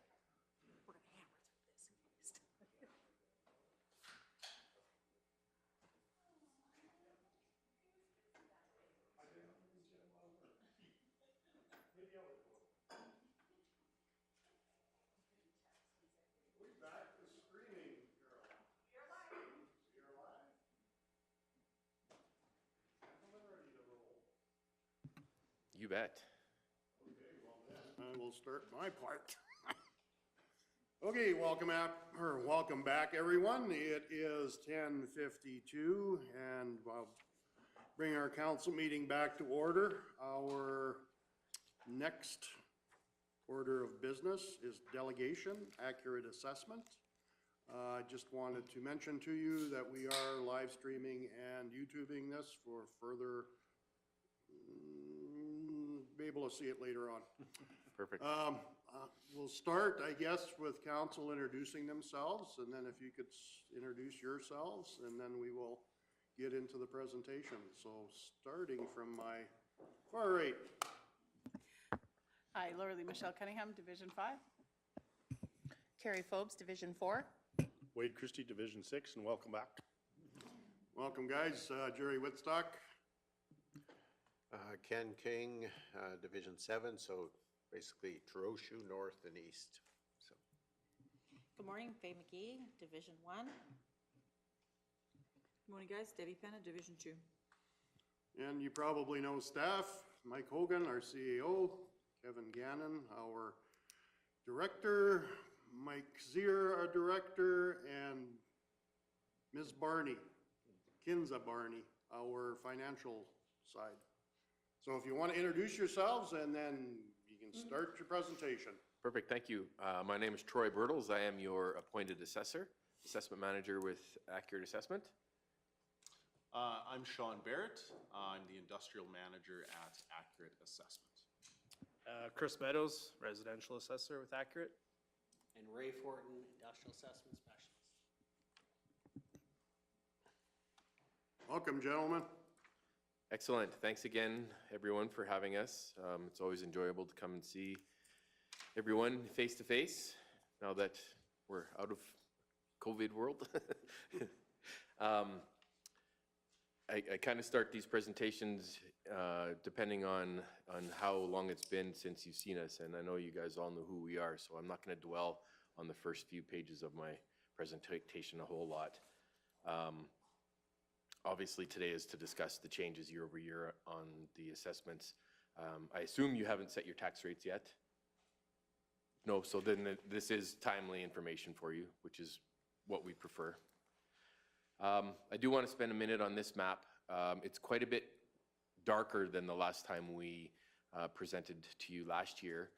we're gonna hammer through this. You bet. I will start my part. Okay, welcome back, everyone. It is 10:52, and I'll bring our council meeting back to order. Our next order of business is delegation, accurate assessment. I just wanted to mention to you that we are live streaming and YouTubing this for further, be able to see it later on. Perfect. We'll start, I guess, with council introducing themselves, and then if you could introduce yourselves, and then we will get into the presentation. So starting from my far right. Hi, Laura Lee Michelle Cunningham, Division 5. Carrie Phobes, Division 4. Wade Christie, Division 6, and welcome back. Welcome, guys. Jerry Whitstock. Ken King, Division 7, so basically Troshu, north and east. So, Good morning, Faye McGee, Division 1. Good morning, guys. Debbie Penna, Division 2. And you probably know staff, Mike Hogan, our CAO, Kevin Gannon, our director, Mike Zier, our director, and Ms. Barney, Kinza Barney, our financial side. So if you want to introduce yourselves, and then you can start your presentation. Perfect, thank you. My name is Troy Birtles. I am your appointed assessor, assessment manager with Accurate Assessment. I'm Sean Barrett. I'm the industrial manager at Accurate Assessment. Chris Meadows, residential assessor with Accurate. And Ray Fortin, industrial assessment specialist. Welcome, gentlemen. Excellent. Thanks again, everyone, for having us. It's always enjoyable to come and see everyone face to face now that we're out of COVID world. I kind of start these presentations depending on how long it's been since you've seen us, and I know you guys all know who we are, so I'm not going to dwell on the first few pages of my presentation a whole lot. Obviously, today is to discuss the changes year over year on the assessments. I assume you haven't set your tax rates yet? No, so then this is timely information for you, which is what we prefer. I do want to spend a minute on this map. It's quite a bit darker than the last time we presented to you last year.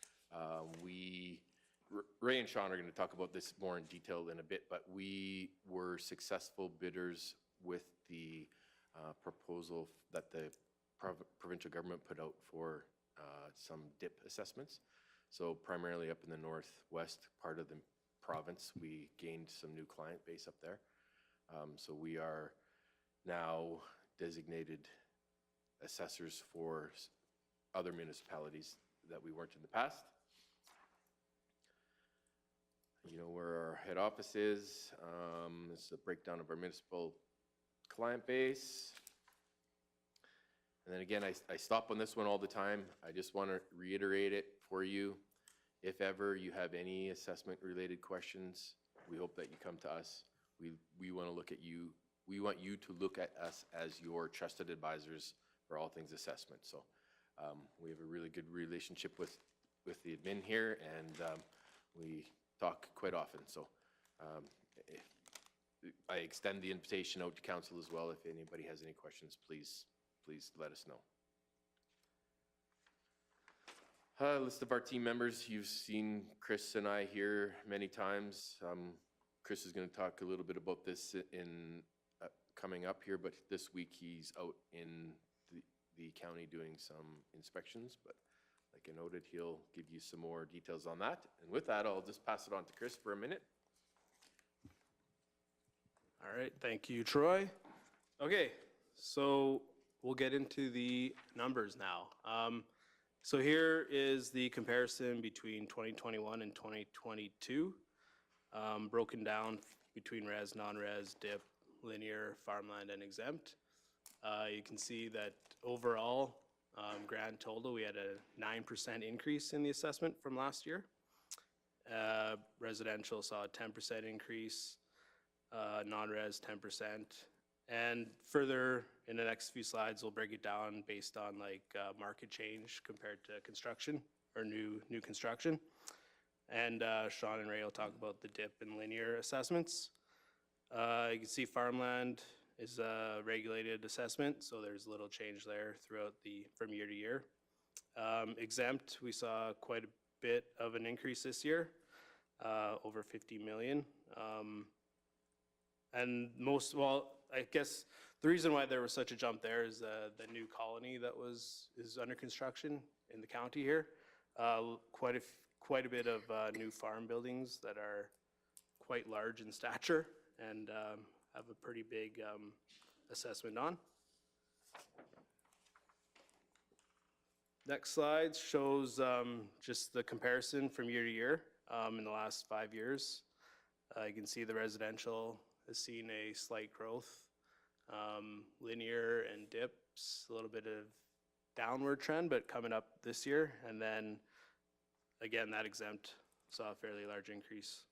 Ray and Sean are going to talk about this more in detail in a bit, but we were successful bidders with the proposal that the provincial government put out for some DIP assessments. So primarily up in the northwest part of the province, we gained some new client base up there. So we are now designated assessors for other municipalities that we weren't in the past. You know where our head office is. This is a breakdown of our municipal client base. And then again, I stop on this one all the time. I just want to reiterate it for you. If ever you have any assessment related questions, we hope that you come to us. We want to look at you. We want you to look at us as your trusted advisors for all things assessment. So we have a really good relationship with the admin here, and we talk quite often. So I extend the invitation out to council as well. If anybody has any questions, please let us know. List of our team members. You've seen Chris and I here many times. Chris is going to talk a little bit about this in coming up here, but this week he's out in the county doing some inspections. But like I noted, he'll give you some more details on that. And with that, I'll just pass it on to Chris for a minute. All right, thank you, Troy. Okay, so we'll get into the numbers now. So here is the comparison between 2021 and 2022, broken down between res, non-res, dip, linear, farmland, and exempt. You can see that overall, grand total, we had a 9% increase in the assessment from last year. Residential saw a 10% increase, non-res 10%. And further, in the next few slides, we'll break it down based on like market change compared to construction or new construction. And Sean and Ray will talk about the dip and linear assessments. You can see farmland is a regulated assessment, so there's little change there throughout from year to year. Exempt, we saw quite a bit of an increase this year, over 50 million. And I guess the reason why there was such a jump there is the new colony that is under construction in the county here. Quite a bit of new farm buildings that are quite large in stature and have a pretty big assessment on. Next slide shows just the comparison from year to year in the last 5 years. You can see the residential has seen a slight growth. Linear and dips, a little bit of downward trend, but coming up this year. And then again, that exempt saw a fairly large increase.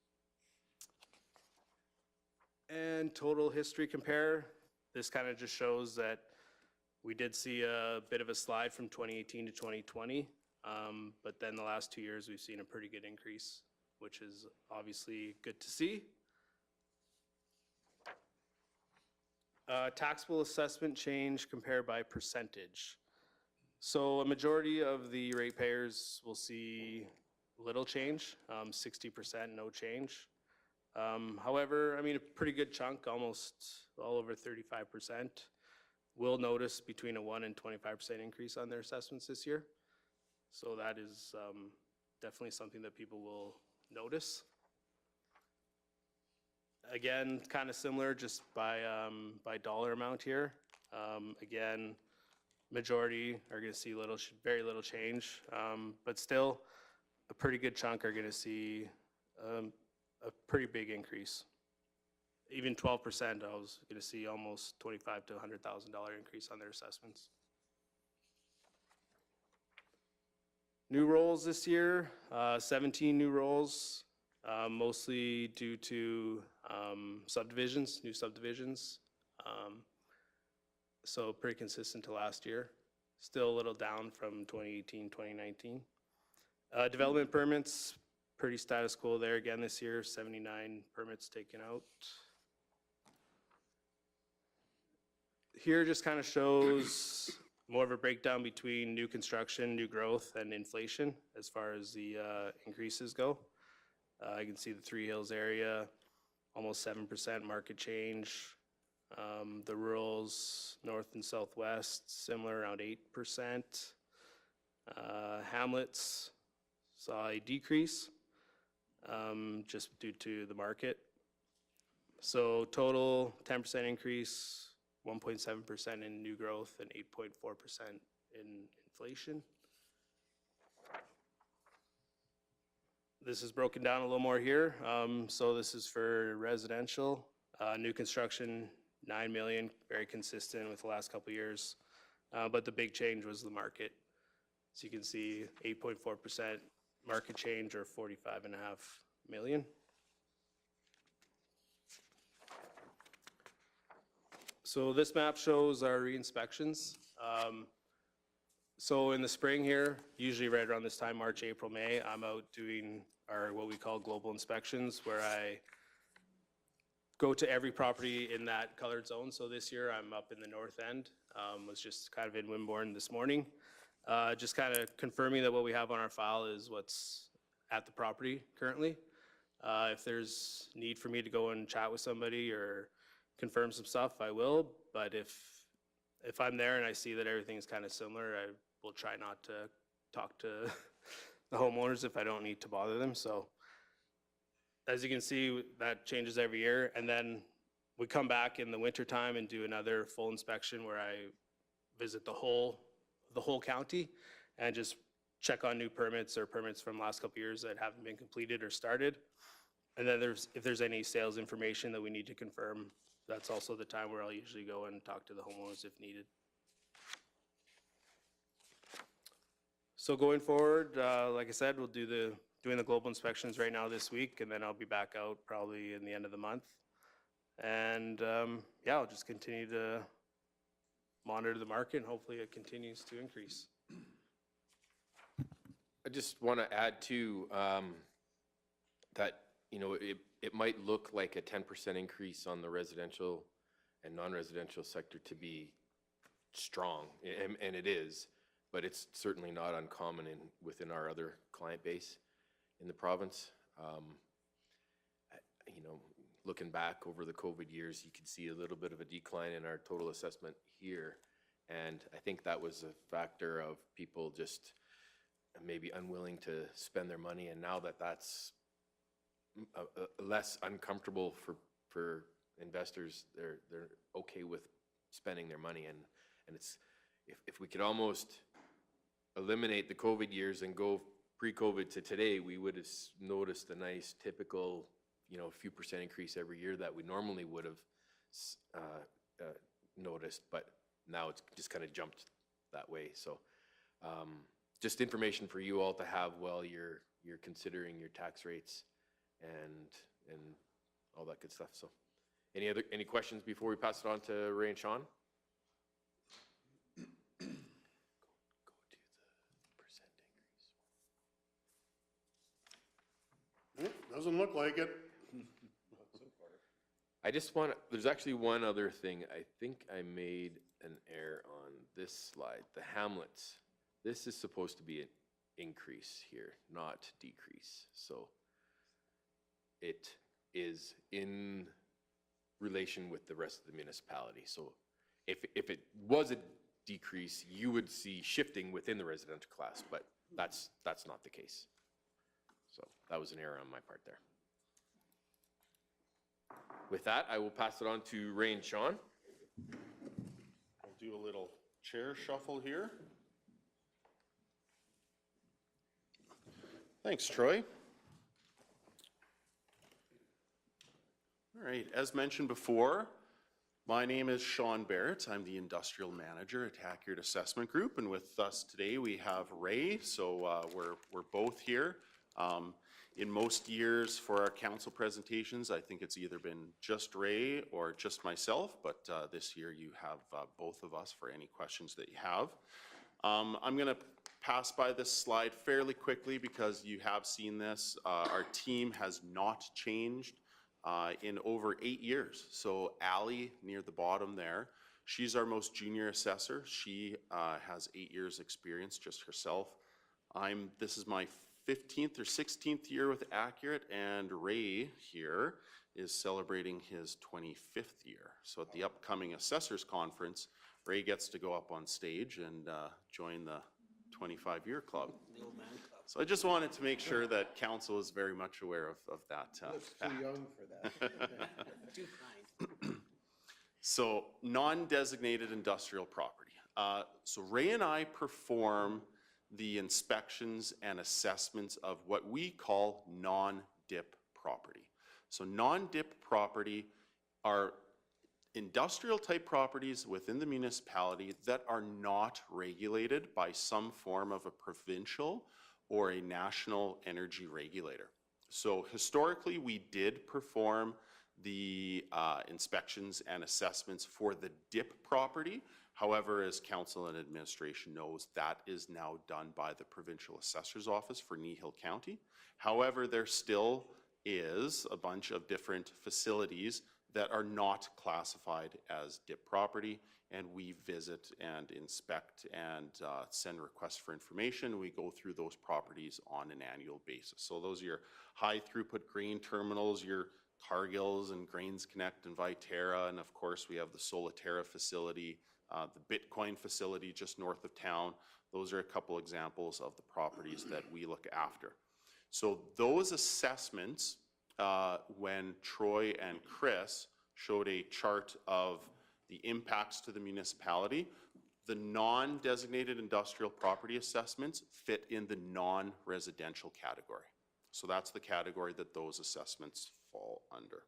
And total history compare, this kind of just shows that we did see a bit of a slide from 2018 to 2020, but then the last 2 years we've seen a pretty good increase, which is obviously good to see. Taxable assessment change compared by percentage. So a majority of the ratepayers will see little change, 60% no change. However, I mean, a pretty good chunk, almost all over 35%, will notice between a 1% and 25% increase on their assessments this year. So that is definitely something that people will notice. Again, kind of similar, just by dollar amount here. Again, majority are going to see very little change, but still a pretty good chunk are going to see a pretty big increase. Even 12%, I was going to see almost $25,000 to $100,000 increase on their assessments. New roles this year, 17 new roles, mostly due to subdivisions, new subdivisions. So pretty consistent to last year. Still a little down from 2018, 2019. Development permits, pretty status quo there again this year, 79 permits taken out. Here just kind of shows more of a breakdown between new construction, new growth, and inflation as far as the increases go. You can see the Three Hills area, almost 7% market change. The rurals, north and southwest, similar, around 8%. Hamlets saw a decrease just due to the market. So total 10% increase, 1.7% in new growth, and 8.4% in inflation. This is broken down a little more here. So this is for residential. New construction, 9 million, very consistent with the last couple of years. But the big change was the market. So you can see 8.4% market change, or 45.5 million. So this map shows our re-inspections. So in the spring here, usually right around this time, March, April, May, I'm out doing our what we call global inspections, where I go to every property in that colored zone. So this year I'm up in the north end, was just kind of in Wimborne this morning. Just kind of confirming that what we have on our file is what's at the property currently. If there's need for me to go and chat with somebody or confirm some stuff, I will. But if I'm there and I see that everything's kind of similar, I will try not to talk to the homeowners if I don't need to bother them. So as you can see, that changes every year. And then we come back in the winter time and do another full inspection where I visit the whole county and just check on new permits or permits from last couple years that haven't been completed or started. And then if there's any sales information that we need to confirm, that's also the time where I'll usually go and talk to the homeowners if needed. So going forward, like I said, we'll doing the global inspections right now this week, and then I'll be back out probably in the end of the month. And yeah, I'll just continue to monitor the market, and hopefully it continues to increase. I just want to add to that, you know, it might look like a 10% increase on the residential and non-residential sector to be strong, and it is, but it's certainly not uncommon within our other client base in the province. You know, looking back over the COVID years, you could see a little bit of a decline in our total assessment here, and I think that was a factor of people just maybe unwilling to spend their money, and now that that's less uncomfortable for investors, they're okay with spending their money, and it's if we could almost eliminate the COVID years and go pre-COVID to today, we would have noticed a nice typical, you know, a few percent increase every year that we normally would have noticed, but now it's just kind of jumped that way. So just information for you all to have while you're considering your tax rates and all that good stuff. So any questions before we pass it on to Ray and Sean? Go to the percent increase. Doesn't look like it. I just want to, there's actually one other thing. I think I made an error on this slide. The Hamlets. This is supposed to be an increase here, not decrease. So it is in relation with the rest of the municipality. So if it was a decrease, you would see shifting within the residential class, but that's not the case. So that was an error on my part there. With that, I will pass it on to Ray and Sean. I'll do a little chair shuffle here. Thanks, Troy. All right, as mentioned before, my name is Sean Barrett. I'm the Industrial Manager at Accurate Assessment Group, and with us today we have Ray, so we're both here. In most years for our council presentations, I think it's either been just Ray or just myself, but this year you have both of us for any questions that you have. I'm going to pass by this slide fairly quickly because you have seen this. Our team has not changed in over 8 years. So Allie, near the bottom there, she's our most junior assessor. She has 8 years experience just herself. This is my 15th or 16th year with Accurate, and Ray here is celebrating his 25th year. So at the upcoming Assessors Conference, Ray gets to go up on stage and join the 25-year club. The old man club. So I just wanted to make sure that council is very much aware of that Looks fact. too young for that. Too kind. So non-designated industrial property. So Ray and I perform the inspections and assessments of what we call non-dip property. So non-dip property are industrial type properties within the municipality that are not regulated by some form of a provincial or a national energy regulator. So historically, we did perform the inspections and assessments for the dip property. However, as council and administration knows, that is now done by the Provincial Assessor's Office for Kneehill County. However, there still is a bunch of different facilities that are not classified as dip property, and we visit and inspect and send requests for information. We go through those properties on an annual basis. So those are your high throughput grain terminals, your Cargills and Grains Connect and Viterra, and of course we have the Solitaire facility, the Bitcoin facility just north of town. Those are a couple examples of the properties that we look after. So those assessments, when Troy and Chris showed a chart of the impacts to the municipality, The non-designated industrial property assessments fit in the non-residential category. So that's the category that those assessments fall under.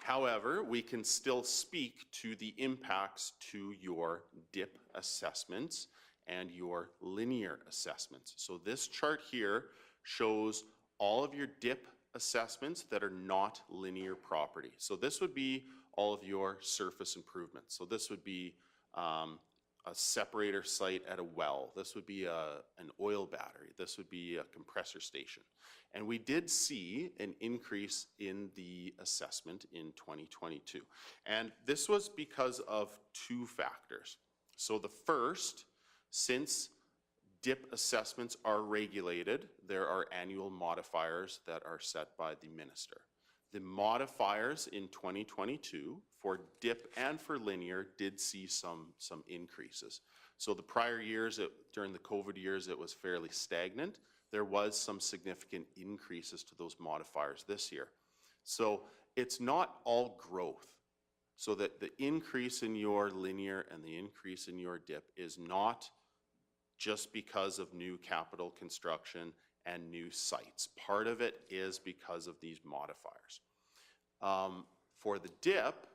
However, we can still speak to the impacts to your DIP assessments and your linear assessments. So this chart here shows all of your DIP assessments that are not linear property. So this would be all of your surface improvements. So this would be a separator site at a well. This would be an oil battery. This would be a compressor station. And we did see an increase in the assessment in 2022. And this was because of two factors. So the first, since DIP assessments are regulated, there are annual modifiers that are set by the minister. The modifiers in 2022 for DIP and for linear did see some increases. So the prior years, during the COVID years, it was fairly stagnant. There was some significant increases to those modifiers this year. So it's not all growth. So that the increase in your linear and the increase in your DIP is not just because of new capital construction and new sites. Part of it is because of these modifiers. For the DIP,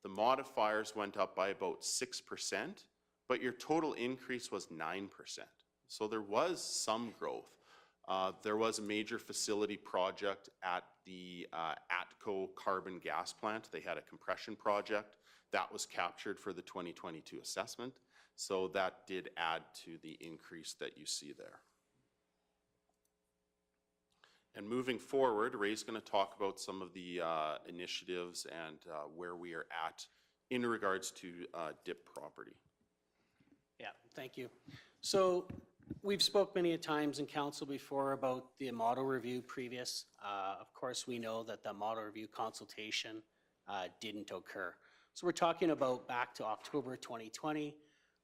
the modifiers went up by about 6%, but your total increase was 9%. So there was some growth. There was a major facility project at the ATCO carbon gas plant. They had a compression project that was captured for the 2022 assessment. So that did add to the increase that you see there. And moving forward, Ray's going to talk about some of the initiatives and where we are at in regards to DIP property. Yeah, thank you. So we've spoke many times in council before about the model review previous. Of course, we know that the model review consultation didn't occur. So we're talking about back to October 2020,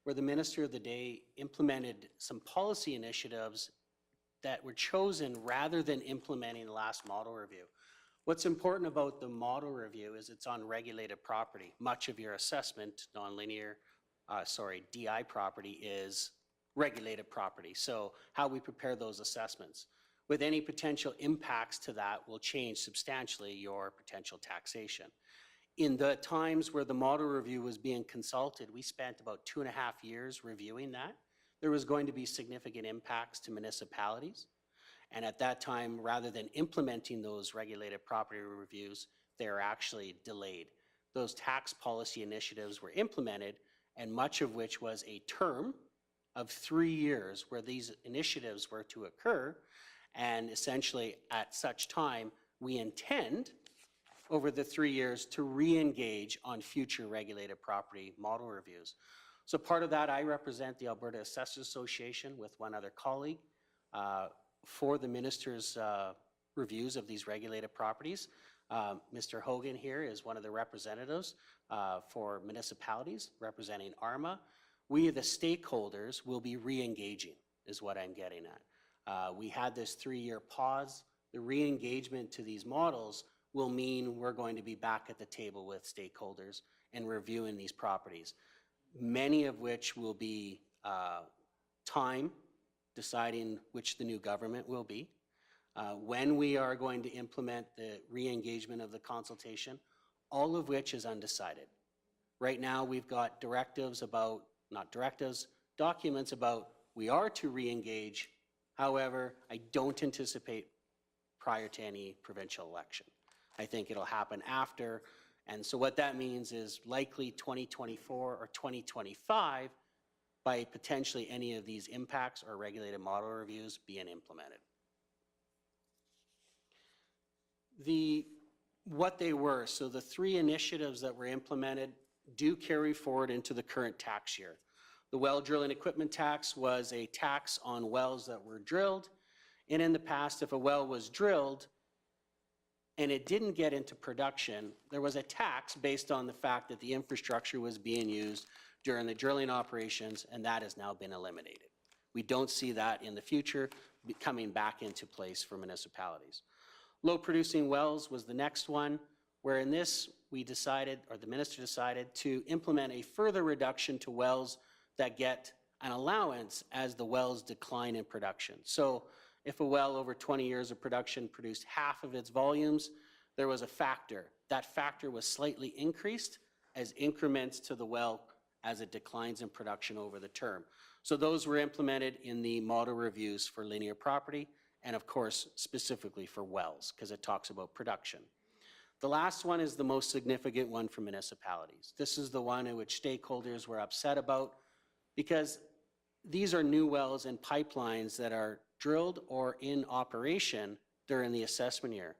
where the minister of the day implemented some policy initiatives that were chosen rather than implementing the last model review. What's important about the model review is it's on regulated property. Much of your assessment, DI property is regulated property. So how we prepare those assessments with any potential impacts to that will change substantially your potential taxation. In the times where the model review was being consulted, we spent about 2.5 years reviewing that. There was going to be significant impacts to municipalities. And at that time, rather than implementing those regulated property reviews, they are actually delayed. Those tax policy initiatives were implemented, and much of which was a term of 3 years where these initiatives were to occur. And essentially at such time, we intend over the 3 years to re-engage on future regulated property model reviews. So part of that, I represent the Alberta Assessors Association with one other colleague for the minister's reviews of these regulated properties. Mr. Hogan here is one of the representatives for municipalities representing ARMA. We, the stakeholders, will be re-engaging is what I'm getting at. We had this 3-year pause. The re-engagement to these models will mean we're going to be back at the table with stakeholders and reviewing these properties, many of which will be time deciding which the new government will be, when we are going to implement the re-engagement of the consultation, all of which is undecided. Right now, we've got directives about, not directives, documents about we are to re-engage. However, I don't anticipate prior to any provincial election. I think it'll happen after. And so what that means is likely 2024 or 2025 by potentially any of these impacts or regulated model reviews being implemented. What they were, so the 3 initiatives that were implemented do carry forward into the current tax year. The well drilling equipment tax was a tax on wells that were drilled. And in the past, if a well was drilled and it didn't get into production, there was a tax based on the fact that the infrastructure was being used during the drilling operations, and that has now been eliminated. We don't see that in the future coming back into place for municipalities. Low producing wells was the next one, where in this we decided, or the minister decided, to implement a further reduction to wells that get an allowance as the wells decline in production. So if a well over 20 years of production produced half of its volumes, there was a factor. That factor was slightly increased as increments to the well as it declines in production over the term. So those were implemented in the model reviews for linear property, and of course, specifically for wells, because it talks about production. The last one is the most significant one for municipalities. This is the one in which stakeholders were upset about, because these are new wells and pipelines that are drilled or in operation during the assessment year.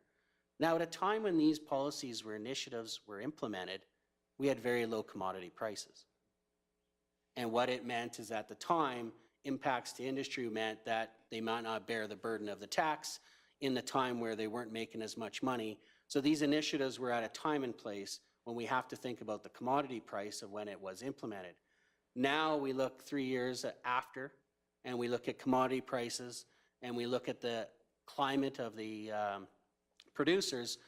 Now, at a time when these policies or initiatives were implemented, we had very low commodity prices. And what it meant is, at the time, impacts to industry meant that they might not bear the burden of the tax in the time where they weren't making as much money. So these initiatives were at a time and place when we have to think about the commodity price of when it was implemented. Now we look 3 years after, and we look at commodity prices, and we look at the climate of the producers,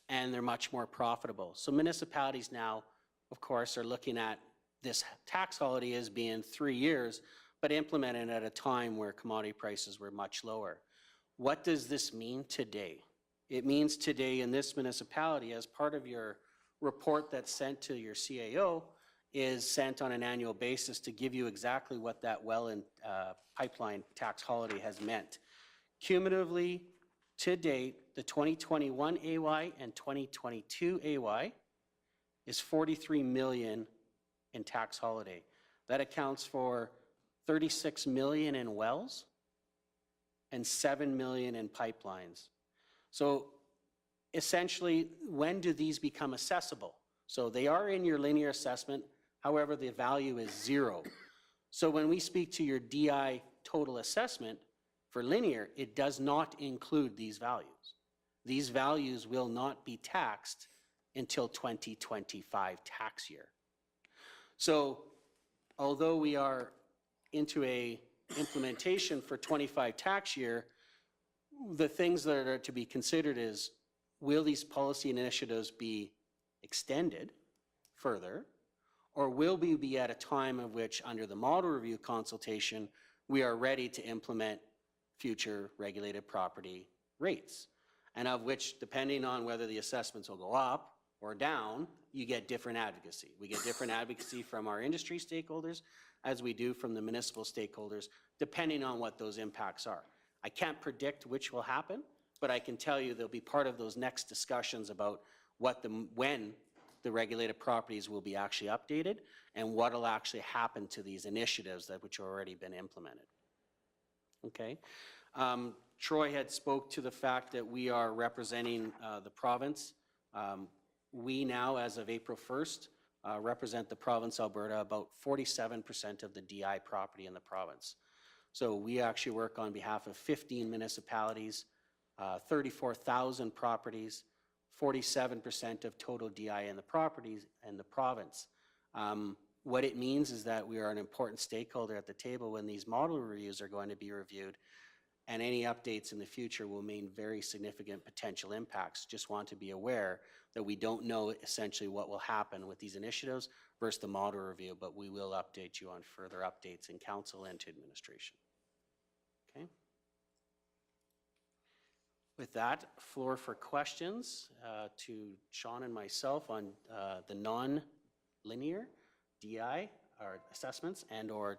and they're much more profitable. So municipalities now, of course, are looking at this tax holiday as being 3 years, but implemented at a time where commodity prices were much lower. What does this mean today? It means today in this municipality, as part of your report that's sent to your CAO, is sent on an annual basis to give you exactly what that well and pipeline tax holiday has meant. Cumulatively, to date, the 2021 AY and 2022 AY is 43 million in tax holiday. That accounts for 36 million in wells and 7 million in pipelines. So essentially, when do these become assessable? So they are in your linear assessment, however, the value is 0. So when we speak to your DI total assessment for linear, it does not include these values. These values will not be taxed until 2025 tax year. So although we are into a implementation for 25 tax year, the things that are to be considered is, will these policy initiatives be extended further, or will we be at a time of which, under the model review consultation, we are ready to implement future regulated property rates, and of which, depending on whether the assessments will go up or down, you get different advocacy. We get different advocacy from our industry stakeholders as we do from the municipal stakeholders, depending on what those impacts are. I can't predict which will happen, but I can tell you they'll be part of those next discussions about when the regulated properties will be actually updated and what will actually happen to these initiatives which have already been implemented. Okay. Troy had spoke to the fact that we are representing the province. We now, as of April 1st, represent the province Alberta, about 47% of the DI property in the province. So we actually work on behalf of 15 municipalities, 34,000 properties, 47% of total DI in the properties in the province. What it means is that we are an important stakeholder at the table when these model reviews are going to be reviewed, and any updates in the future will mean very significant potential impacts. Just want to be aware that we don't know essentially what will happen with these initiatives versus the model review, but we will update you on further updates in council and to administration. Okay. With that, floor for questions to Sean and myself on the non-linear DI or assessments, and or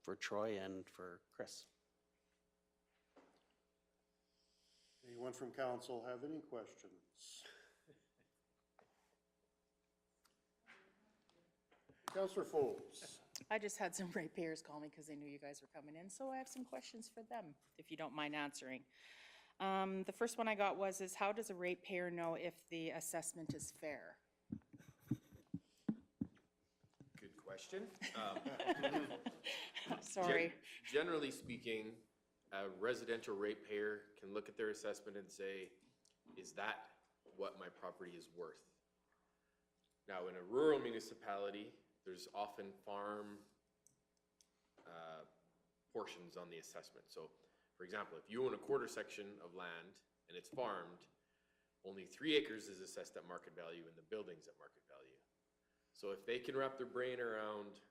for Troy and for Chris. Anyone from council have any questions? Councillor Forbes. I just had some ratepayers call me because they knew you guys were coming in, so I have some questions for them, if you don't mind answering. The first one I got was, how does a ratepayer know if the assessment is fair? Good question. Sorry. Generally speaking, a residential ratepayer can look at their assessment and say, is that what my property is worth? Now, in a rural municipality, there's often farm portions on the assessment. So, for example, if you own a quarter section of land and it's farmed, only 3 acres is assessed at market value and the building's at market value. So if they can wrap their brain around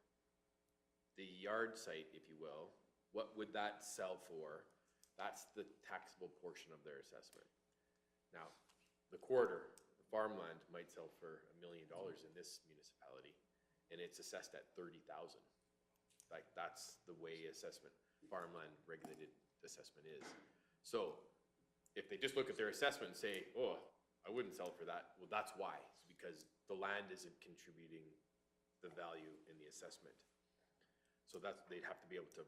the yard site, if you will, what would that sell for? That's the taxable portion of their assessment. Now, the quarter, the farmland might sell for $1 million in this municipality, and it's assessed at 30,000. Like, that's the way assessment, farmland regulated assessment is. So if they just look at their assessment and say, oh, I wouldn't sell for that, well, that's why. It's because the land isn't contributing the value in the assessment. So that's, they'd have to be able to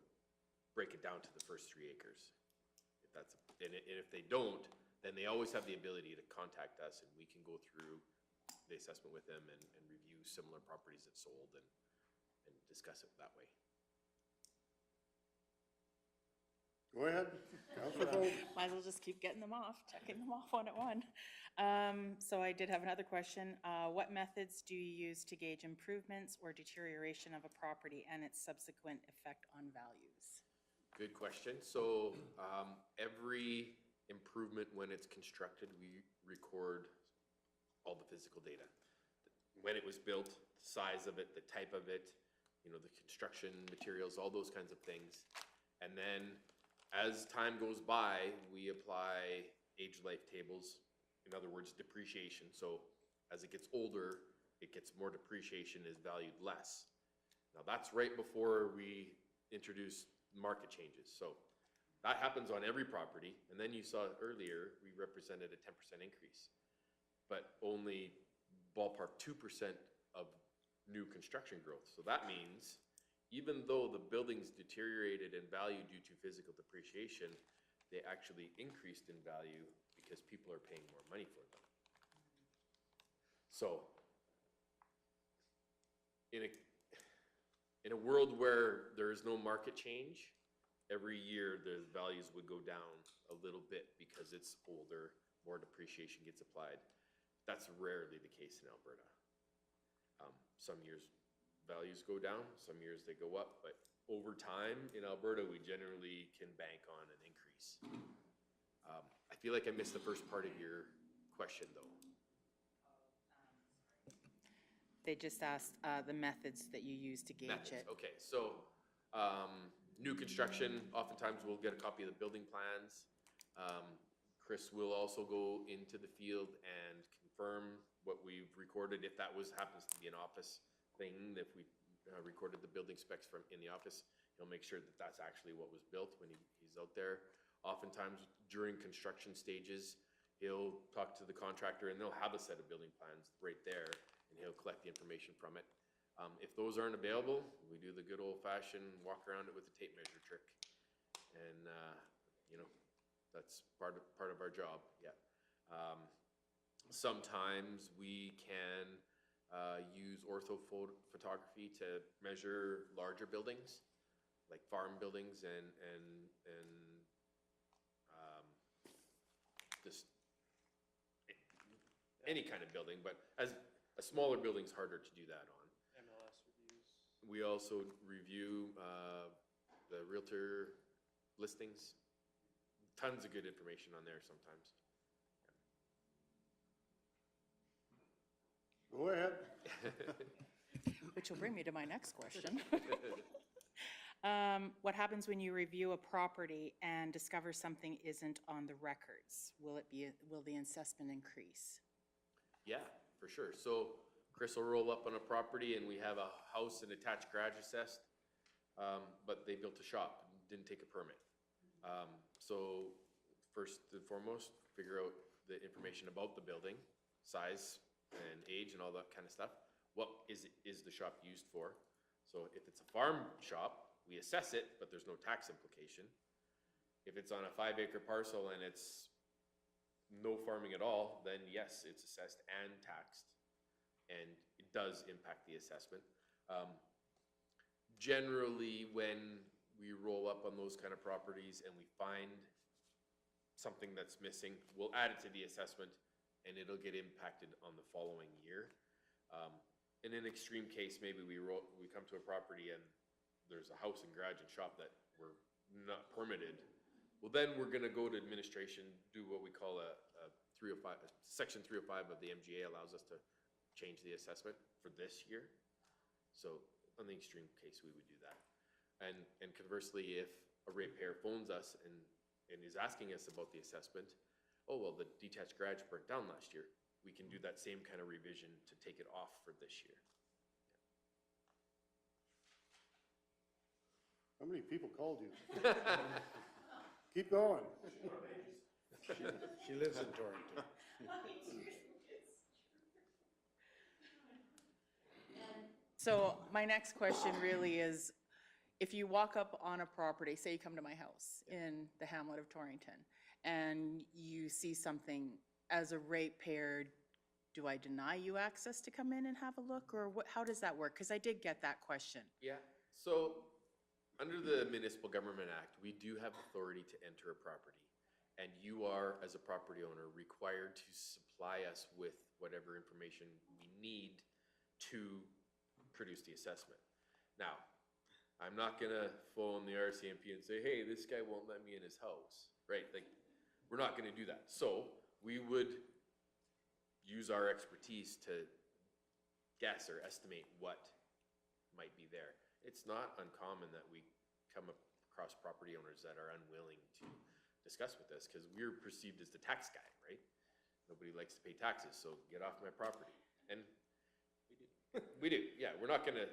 break it down to the first 3 acres. If that's, and if they don't, then they always have the ability to contact us and we can go through the assessment with them and review similar properties that sold and discuss it that way. Go ahead, Councilor Fold. Might as well just keep getting them off, checking them off one at one. So I did have another question. What methods do you use to gauge improvements or deterioration of a property and its subsequent effect on values? Good question. So every improvement when it's constructed, we record all the physical data. When it was built, the size of it, the type of it, you know, the construction materials, all those kinds of things. And then as time goes by, we apply age life tables, in other words, depreciation. So as it gets older, it gets more depreciation, is valued less. Now that's right before we introduce market changes. So that happens on every property. And then you saw earlier, we represented a 10% increase, but only ballpark 2% of new construction growth. So that means even though the buildings deteriorated in value due to physical depreciation, they actually increased in value because people are paying more money for them. So in a world where there is no market change, every year the values would go down a little bit because it's older, more depreciation gets applied. That's rarely the case in Alberta. Some years values go down, some years they go up, but over time in Alberta, we generally can bank on an increase. I feel like I missed the first part of your question though. They just asked the methods that you use to gauge it. Okay, so new construction, oftentimes we'll get a copy of the building plans. Chris will also go into the field and confirm what we've recorded, if that happens to be an office thing, if we recorded the building specs from in the office, he'll make sure that that's actually what was built when he's out there. Oftentimes during construction stages, he'll talk to the contractor and they'll have a set of building plans right there and he'll collect the information from it. If those aren't available, we do the good old-fashioned walk around it with a tape measure trick. And, you know, that's part of our job, yeah. Sometimes we can use orthophotography to measure larger buildings, like farm buildings and just any kind of building, but as a smaller building's harder to do that on. MLS reviews. We also review the realtor listings. Tons of good information on there sometimes. Go ahead. Which will bring me to my next question. What happens when you review a property and discover something isn't on the records? Will the assessment increase? Yeah, for sure. So Chris will roll up on a property and we have a house and attached garage assessed, but they built a shop, didn't take a permit. So first and foremost, figure out the information about the building, size and age and all that kind of stuff. What is the shop used for? So if it's a farm shop, we assess it, but there's no tax implication. If it's on a 5-acre parcel and it's no farming at all, then yes, it's assessed and taxed, and it does impact the assessment. Generally, when we roll up on those kind of properties and we find something that's missing, we'll add it to the assessment and it'll get impacted on the following year. In an extreme case, maybe we come to a property and there's a house and garage and shop that were not permitted. Well, then we're gonna go to administration, do what we call a 305, Section 305 of the MGA allows us to change the assessment for this year. So on the extreme case, we would do that. And conversely, if a ratepayer phones us and is asking us about the assessment, oh, well, the detached garage burnt down last year, we can do that same kind of revision to take it off for this year. How many people called you? Keep going. She lives in Torrington. So my next question really is, if you walk up on a property, say you come to my house in the Hamlet of Torrington, and you see something, as a ratepayer, do I deny you access to come in and have a look, or what, how does that work? Because I did get that question. Yeah, so under the Municipal Government Act, we do have authority to enter a property. And you are, as a property owner, required to supply us with whatever information we need to produce the assessment. Now, I'm not gonna phone the RCMP and say, hey, this guy won't let me in his house, right? Like, we're not gonna do that. So we would use our expertise to guess or estimate what might be there. It's not uncommon that we come across property owners that are unwilling to discuss with us because we're perceived as the tax guy, right? Nobody likes to pay taxes, so get off my property. And we do, yeah. We're not gonna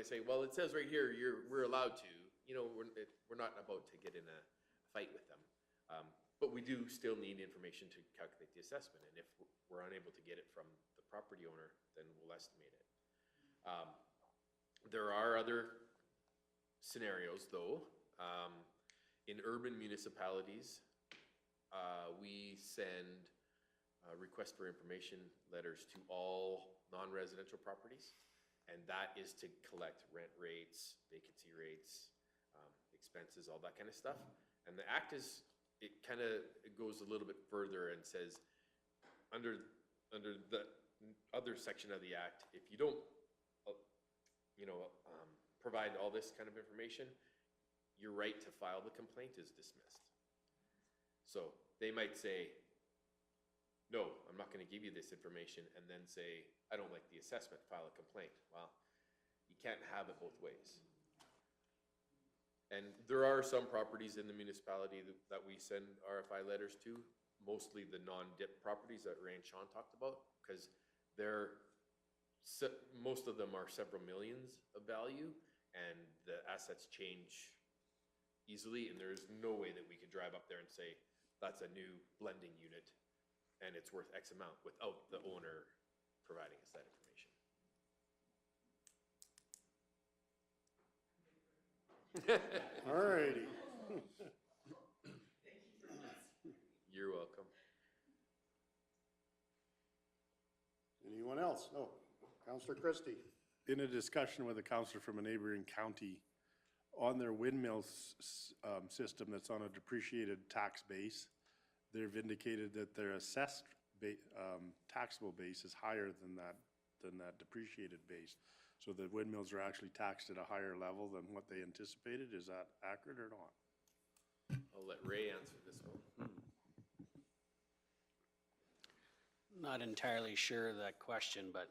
say, well, it says right here, we're allowed to. You know, we're not about to get in a fight with them. But we do still need information to calculate the assessment. And if we're unable to get it from the property owner, then we'll estimate it. There are other scenarios, though. In urban municipalities, we send request for information letters to all non-residential properties, and that is to collect rent rates, vacancy rates, expenses, all that kind of stuff. And the act is, it goes a little bit further and says, under the other section of the act, if you don't, provide all this kind of information, your right to file the complaint is dismissed. So they might say, no, I'm not gonna give you this information, and then say, I don't like the assessment, file a complaint. Well, you can't have it both ways. And there are some properties in the municipality that we send RFI letters to, mostly the non-dip properties that Ray and Sean talked about, because most of them are several millions of value, and the assets change easily, and there's no way that we could drive up there and say, that's a new blending unit, and it's worth X amount without the owner providing us that information. All righty. You're welcome. Anyone else? No. Councillor Christie. In a discussion with a councillor from a neighboring county, on their windmill system that's on a depreciated tax base, they've indicated that their assessed taxable base is higher than that depreciated base. So the windmills are actually taxed at a higher level than what they anticipated. Is that accurate or not? I'll let Ray answer this one. Not entirely sure of that question, but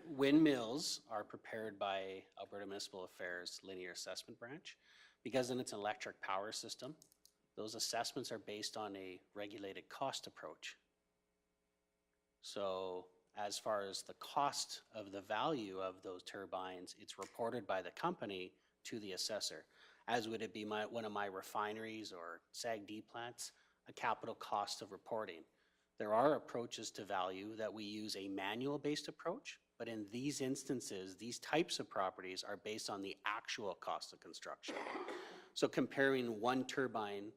windmills are prepared by Alberta Municipal Affairs Linear Assessment Branch. Because it's an electric power system, those assessments are based on a regulated cost approach. So as far as the cost of the value of those turbines, it's reported by the company to the assessor, as would it be one of my refineries or SAGD plants, a capital cost of reporting. There are approaches to value that we use a manual-based approach, but in these instances, these types of properties are based on the actual cost of construction. So comparing one turbine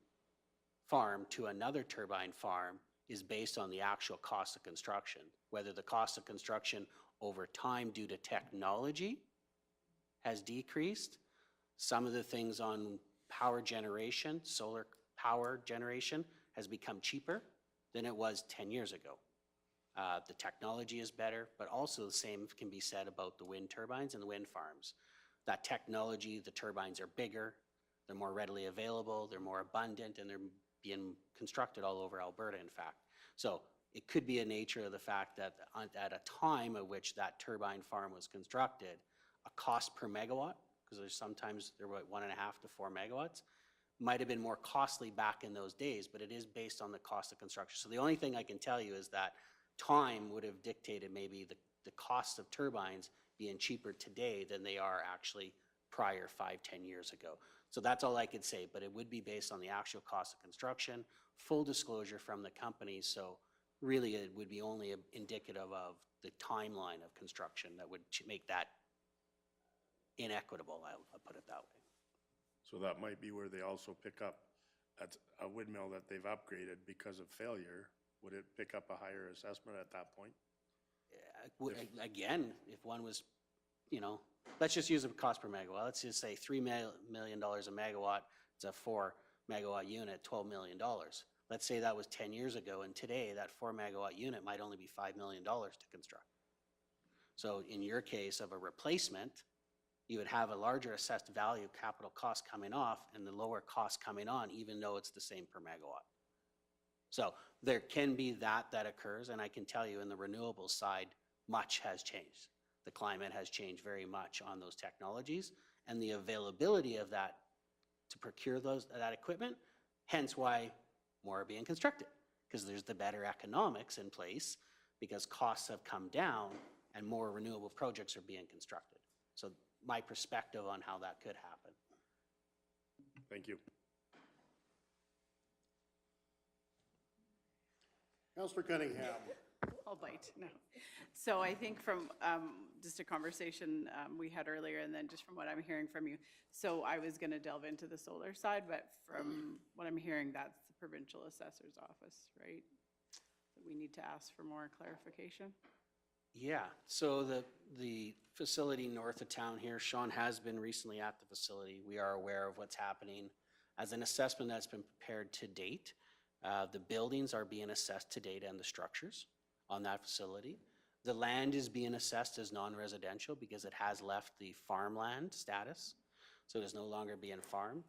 farm to another turbine farm is based on the actual cost of construction, whether the cost of construction over time due to technology has decreased. Some of the things on power generation, solar power generation, has become cheaper than it was 10 years ago. The technology is better, but also the same can be said about the wind turbines and the wind farms. That technology, the turbines are bigger, they're more readily available, they're more abundant, and they're being constructed all over Alberta, in fact. So it could be a nature of the fact that at a time at which that turbine farm was constructed, a cost per megawatt, because there's sometimes they're about 1.5 to 4 megawatts, might have been more costly back in those days, but it is based on the cost of construction. So the only thing I can tell you is that time would have dictated maybe the cost of turbines being cheaper today than they are actually prior 5-10 years ago. So that's all I could say, but it would be based on the actual cost of construction, full disclosure from the company. So really it would be only indicative of the timeline of construction that would make that inequitable, I'll put it that way. So that might be where they also pick up, at a windmill that they've upgraded because of failure. Would it pick up a higher assessment at that point? Again, if one was, let's just use a cost per megawatt. Let's just say $3 million a megawatt. It's a 4 megawatt unit, $12 million. Let's say that was 10 years ago, and today that 4 megawatt unit might only be $5 million to construct. So in your case of a replacement, you would have a larger assessed value capital cost coming off and the lower cost coming on, even though it's the same per megawatt. So there can be that occurs, and I can tell you in the renewables side, much has changed. The climate has changed very much on those technologies, and the availability of that to procure that equipment, hence why more are being constructed, because there's the better economics in place, because costs have come down and more renewable projects are being constructed. So my perspective on how that could happen. Thank you. Councillor Cunningham. I'll bite, no. So I think from just a conversation we had earlier, and then just from what I'm hearing from you, so I was going to delve into the solar side, but from what I'm hearing, that's the provincial assessor's office, right? That we need to ask for more clarification. Yeah, so the facility north of town here, Sean has been recently at the facility. We are aware of what's happening. As an assessment that's been prepared to date, the buildings are being assessed to date and the structures on that facility. The land is being assessed as non-residential because it has left the farmland status, so it is no longer being farmed.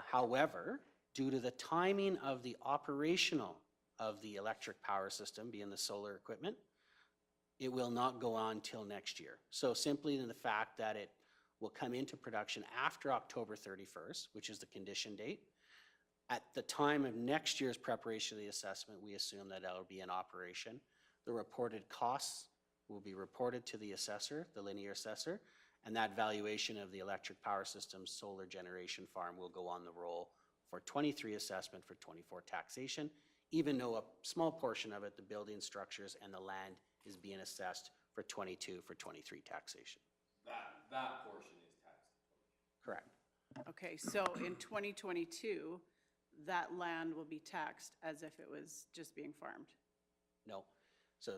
However, due to the timing of the operational of the electric power system, being the solar equipment, it will not go on till next year. So simply in the fact that it will come into production after October 31st, which is the condition date. At the time of next year's preparation of the assessment, we assume that that'll be in operation. The reported costs will be reported to the assessor, the linear assessor, and that valuation of the electric power system solar generation farm will go on the roll for 23 assessment for 24 taxation, even though a small portion of it, the building structures and the land, is being assessed for 22 for 23 taxation. That portion is taxed. Correct. Okay, so in 2022, that land will be taxed as if it was just being farmed. No. So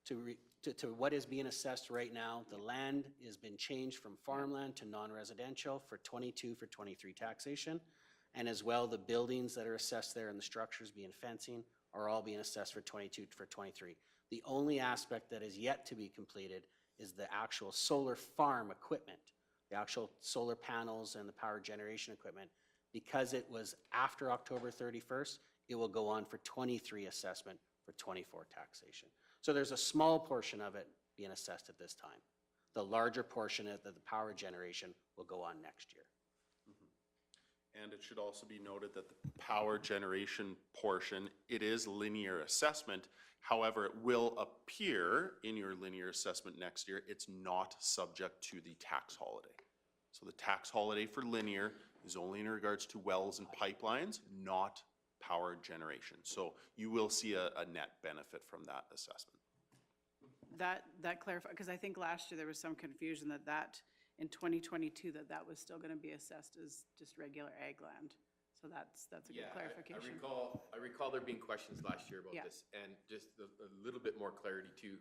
to what is being assessed right now, the land has been changed from farmland to non-residential for 22 for 23 taxation. And as well, the buildings that are assessed there and the structures being fencing are all being assessed for 22 for 23. The only aspect that is yet to be completed is the actual solar farm equipment, the actual solar panels and the power generation equipment. Because it was after October 31st, it will go on for 23 assessment for 24 taxation. So there's a small portion of it being assessed at this time. The larger portion of the power generation will go on next year. And it should also be noted that the power generation portion, it is linear assessment. However, it will appear in your linear assessment next year. It's not subject to the tax holiday. So the tax holiday for linear is only in regards to wells and pipelines, not power generation. So you will see a net benefit from that assessment. That clarifies, because I think last year there was some confusion that in 2022 that was still going to be assessed as just regular ag land. So that's a good clarification. I recall there being questions last year about Yeah. this, and just a little bit more clarity too.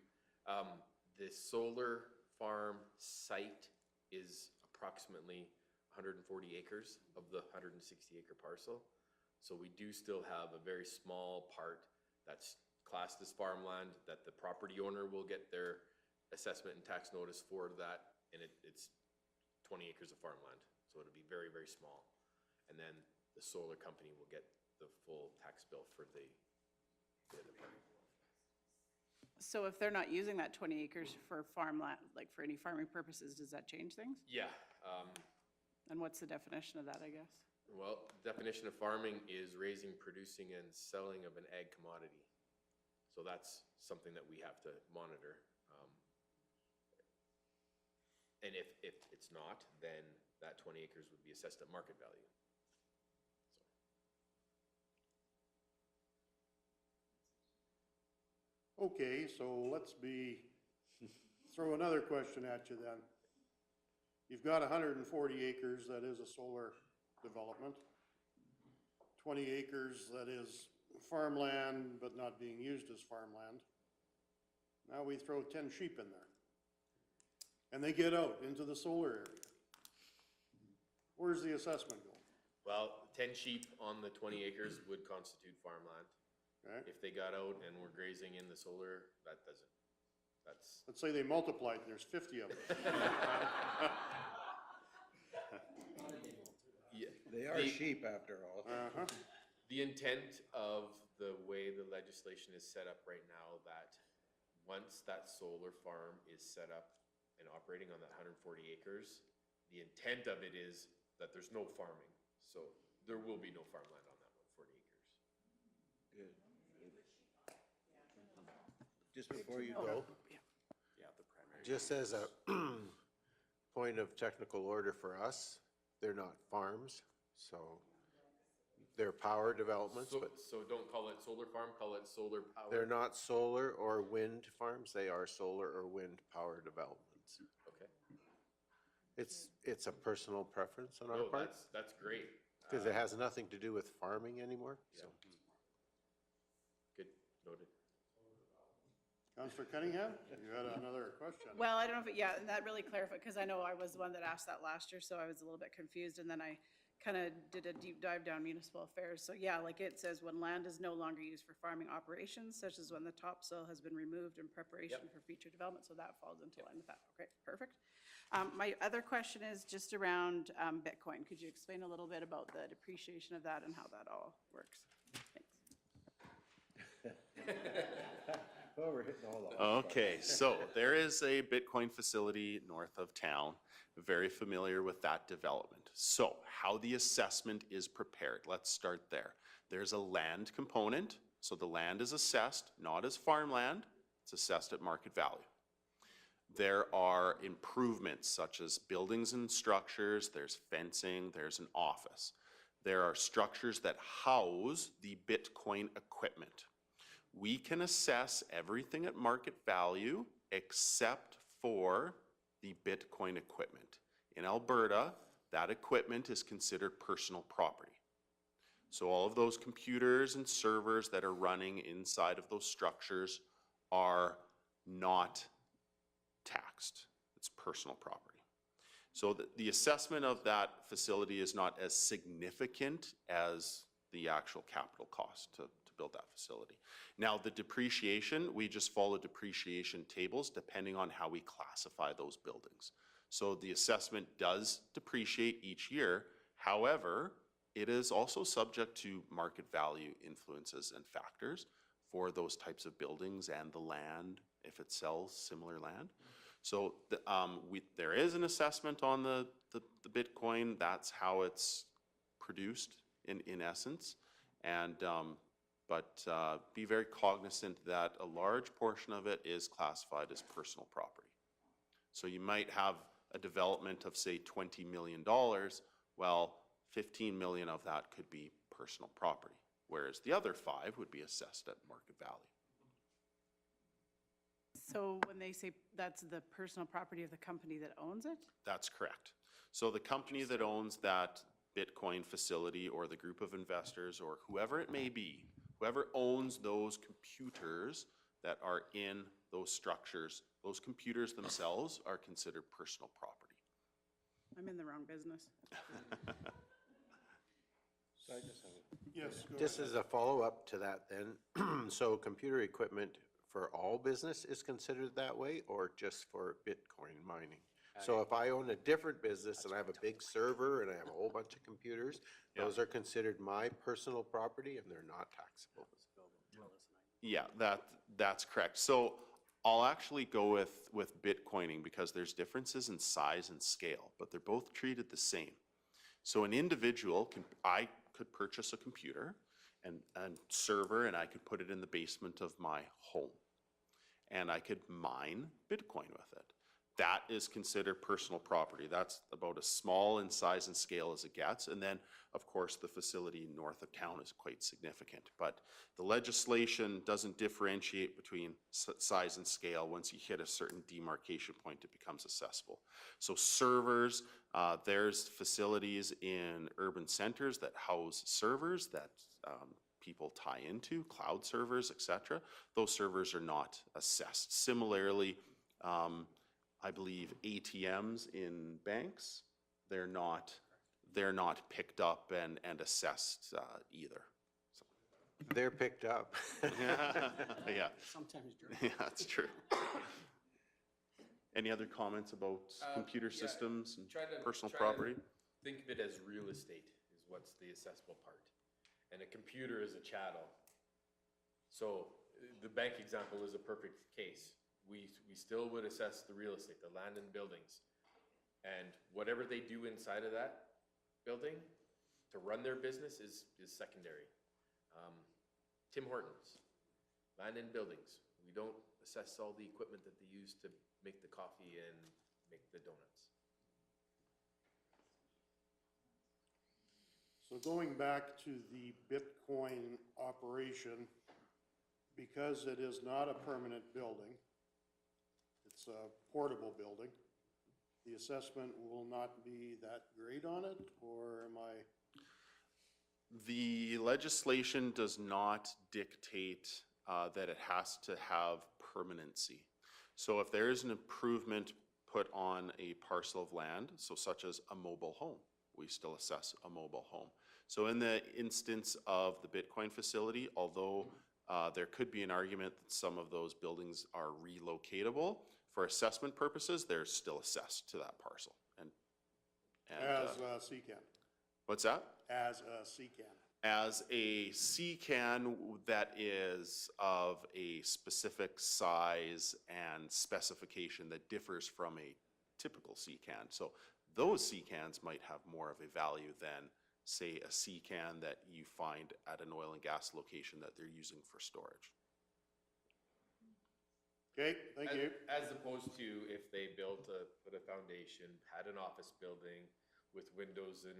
The solar farm site is approximately 140 acres of the 160 acre parcel. So we do still have a very small part that's classed as farmland that the property owner will get their assessment and tax notice for that, and it's 20 acres of farmland. So it'll be very, very small. And then the solar company will get the full tax bill for the So if they're not using that 20 acres for farmland, like for any farming purposes, does that change things? Yeah, And what's the definition of that, I guess? well, definition of farming is raising, producing, and selling of an ag commodity. So that's something that we have to monitor. And if it's not, then that 20 acres would be assessed at market value. Okay, so throw another question at you then. You've got 140 acres that is a solar development, 20 acres that is farmland but not being used as farmland. Now we throw 10 sheep in there. And they get out into the solar area. Where's the assessment go? Well, 10 sheep on the 20 acres would constitute farmland. Okay. If they got out and were grazing in the solar, that doesn't. That's, Let's say they multiplied and there's 50 of them. yeah. They are sheep after all. Uh-huh. The intent of the way the legislation is set up right now, that once that solar farm is set up and operating on that 140 acres, the intent of it is that there's no farming. So there will be no farmland on that 140 acres. Good. Just before you go, Yeah, the primary. just as a point of technical order for us, they're not farms, so they're power developments, So, but so don't call it solar farm, call it solar power. they're not solar or wind farms, they are solar or wind power developments. Okay. It's a personal preference on our No, part, that's great. because it has nothing to do with farming anymore, so. Good, noted. Councillor Cunningham, you had another question. Well, I don't know if, yeah, and that really clarified, because I know I was the one that asked that last year, so I was a little bit confused, and then I kind of did a deep dive down municipal affairs. So yeah, like it says, when land is no longer used for farming operations, such as when the topsoil has been removed in preparation for future development, so that falls into line with that. Okay, perfect. My other question is just around Bitcoin. Could you explain a little bit about the depreciation of that and how that all works? Thanks. Well, we're hitting all the. Okay, so there is a Bitcoin facility north of town, very familiar with that development. So how the assessment is prepared, let's start there. There's a land component, so the land is assessed not as farmland, it's assessed at market value. There are improvements such as buildings and structures, there's fencing, there's an office. There are structures that house the Bitcoin equipment. We can assess everything at market value except for the Bitcoin equipment. In Alberta, that equipment is considered personal property. So all of those computers and servers that are running inside of those structures are not taxed. It's personal property. So the assessment of that facility is not as significant as the actual capital cost to build that facility. Now, the depreciation, we just follow depreciation tables depending on how we classify those buildings. So the assessment does depreciate each year. However, it is also subject to market value influences and factors for those types of buildings and the land, if it sells similar land. So there is an assessment on the Bitcoin. That's how it's produced in essence. And but be very cognizant that a large portion of it is classified as personal property. So you might have a development of, say, $20 million. Well, 15 million of that could be personal property, whereas the other 5 would be assessed at market value. So when they say that's the personal property of the company that owns it? That's correct. So the company that owns that Bitcoin facility or the group of investors or whoever it may be, whoever owns those computers that are in those structures, those computers themselves are considered personal property. I'm in the wrong business. Yes, go Just ahead. as a follow-up to that then, so computer equipment for all business is considered that way or just for Bitcoin mining? So if I own a different business and I have a big server and I have a whole bunch of computers, those are considered my personal property and they're not taxable. Yeah, that's correct. So I'll actually go with Bitcoining because there's differences in size and scale, but they're both treated the same. So an individual I could purchase a computer and server, and I could put it in the basement of my home, and I could mine Bitcoin with it. That is considered personal property. That's about as small in size and scale as it gets. And then, of course, the facility north of town is quite significant. But the legislation doesn't differentiate between size and scale. Once you hit a certain demarcation point, it becomes accessible. So servers, there's facilities in urban centers that house servers that people tie into, cloud servers, etc. Those servers are not assessed. Similarly, I believe ATMs in banks, they're not picked up and assessed either. So. They're picked up. Yeah. Sometimes. Yeah, that's true. Any other comments about computer systems and personal property? Think of it as real estate is what's the assessable part. And a computer is a chattel. So the bank example is a perfect case. We still would assess the real estate, the land and buildings. And whatever they do inside of that building to run their business is secondary. Tim Hortons, land and buildings. We don't assess all the equipment that they use to make the coffee and make the donuts. So going back to the Bitcoin operation, because it is not a permanent building, it's a portable building, the assessment will not be that great on it, or am I? The legislation does not dictate that it has to have permanency. So if there is an improvement put on a parcel of land, so such as a mobile home, we still assess a mobile home. So in the instance of the Bitcoin facility, although there could be an argument that some of those buildings are relocatable, for assessment purposes, they're still assessed to that parcel. And As a CCAN. What's that? As a CCAN. As a CCAN that is of a specific size and specification that differs from a typical CCAN. So those CCANs might have more of a value than, say, a CCAN that you find at an oil and gas location that they're using for storage. Okay, thank you. As opposed to if they put a foundation, had an office building with windows and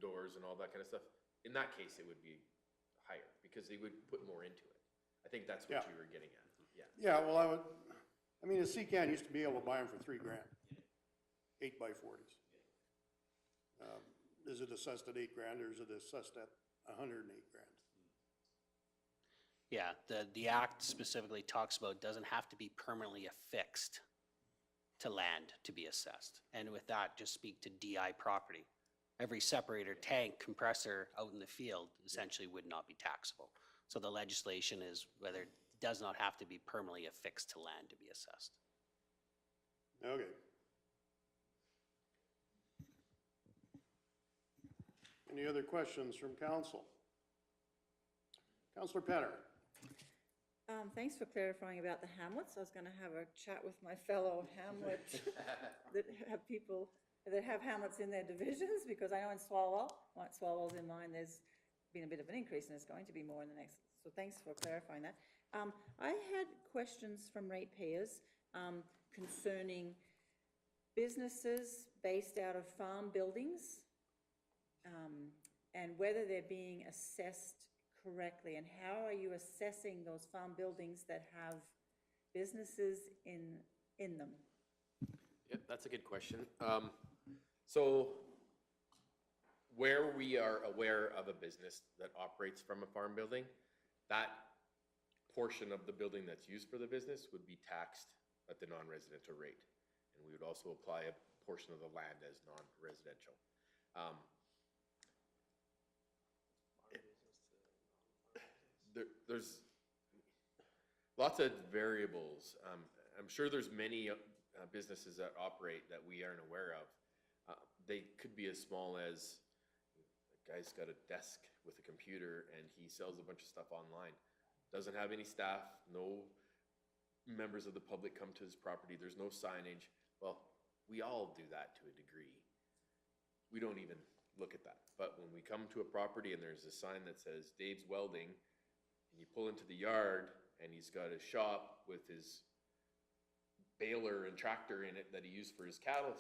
doors and all that kind of stuff, in that case, it would be higher because they would put more into it. I think that's what you were getting at, yeah. Yeah, well, I mean, a CCAN used to be able to buy them for $3 grand, 8x40s. Is it assessed at $8 grand or is it assessed at $108 grand? Yeah, the act specifically talks about doesn't have to be permanently affixed to land to be assessed. And with that, just speak to DI property. Every separator, tank, compressor out in the field essentially would not be taxable. So the legislation is whether it does not have to be permanently affixed to land to be assessed. Okay. Any other questions from council? Councillor Penner. Thanks for clarifying about the Hamlets. I was going to have a chat with my fellow Hamlet that have people that have Hamlets in their divisions, because I know in Swalwell's in mine, there's been a bit of an increase and there's going to be more in the next. So thanks for clarifying that. I had questions from ratepayers concerning businesses based out of farm buildings and whether they're being assessed correctly, and how are you assessing those farm buildings that have businesses in them? Yep, that's a good question. So where we are aware of a business that operates from a farm building, that portion of the building that's used for the business would be taxed at the non-residential rate. And we would also apply a portion of the land as non-residential. There's lots of variables. I'm sure there's many businesses that operate that we aren't aware of. They could be as small as a guy's got a desk with a computer and he sells a bunch of stuff online. doesn't have any staff, no members of the public come to his property, there's no signage. Well, we all do that to a degree. We don't even look at that. But when we come to a property and there's a sign that says Dave's Welding, and you pull into the yard and he's got a shop with his baler and tractor in it that he used for his cattle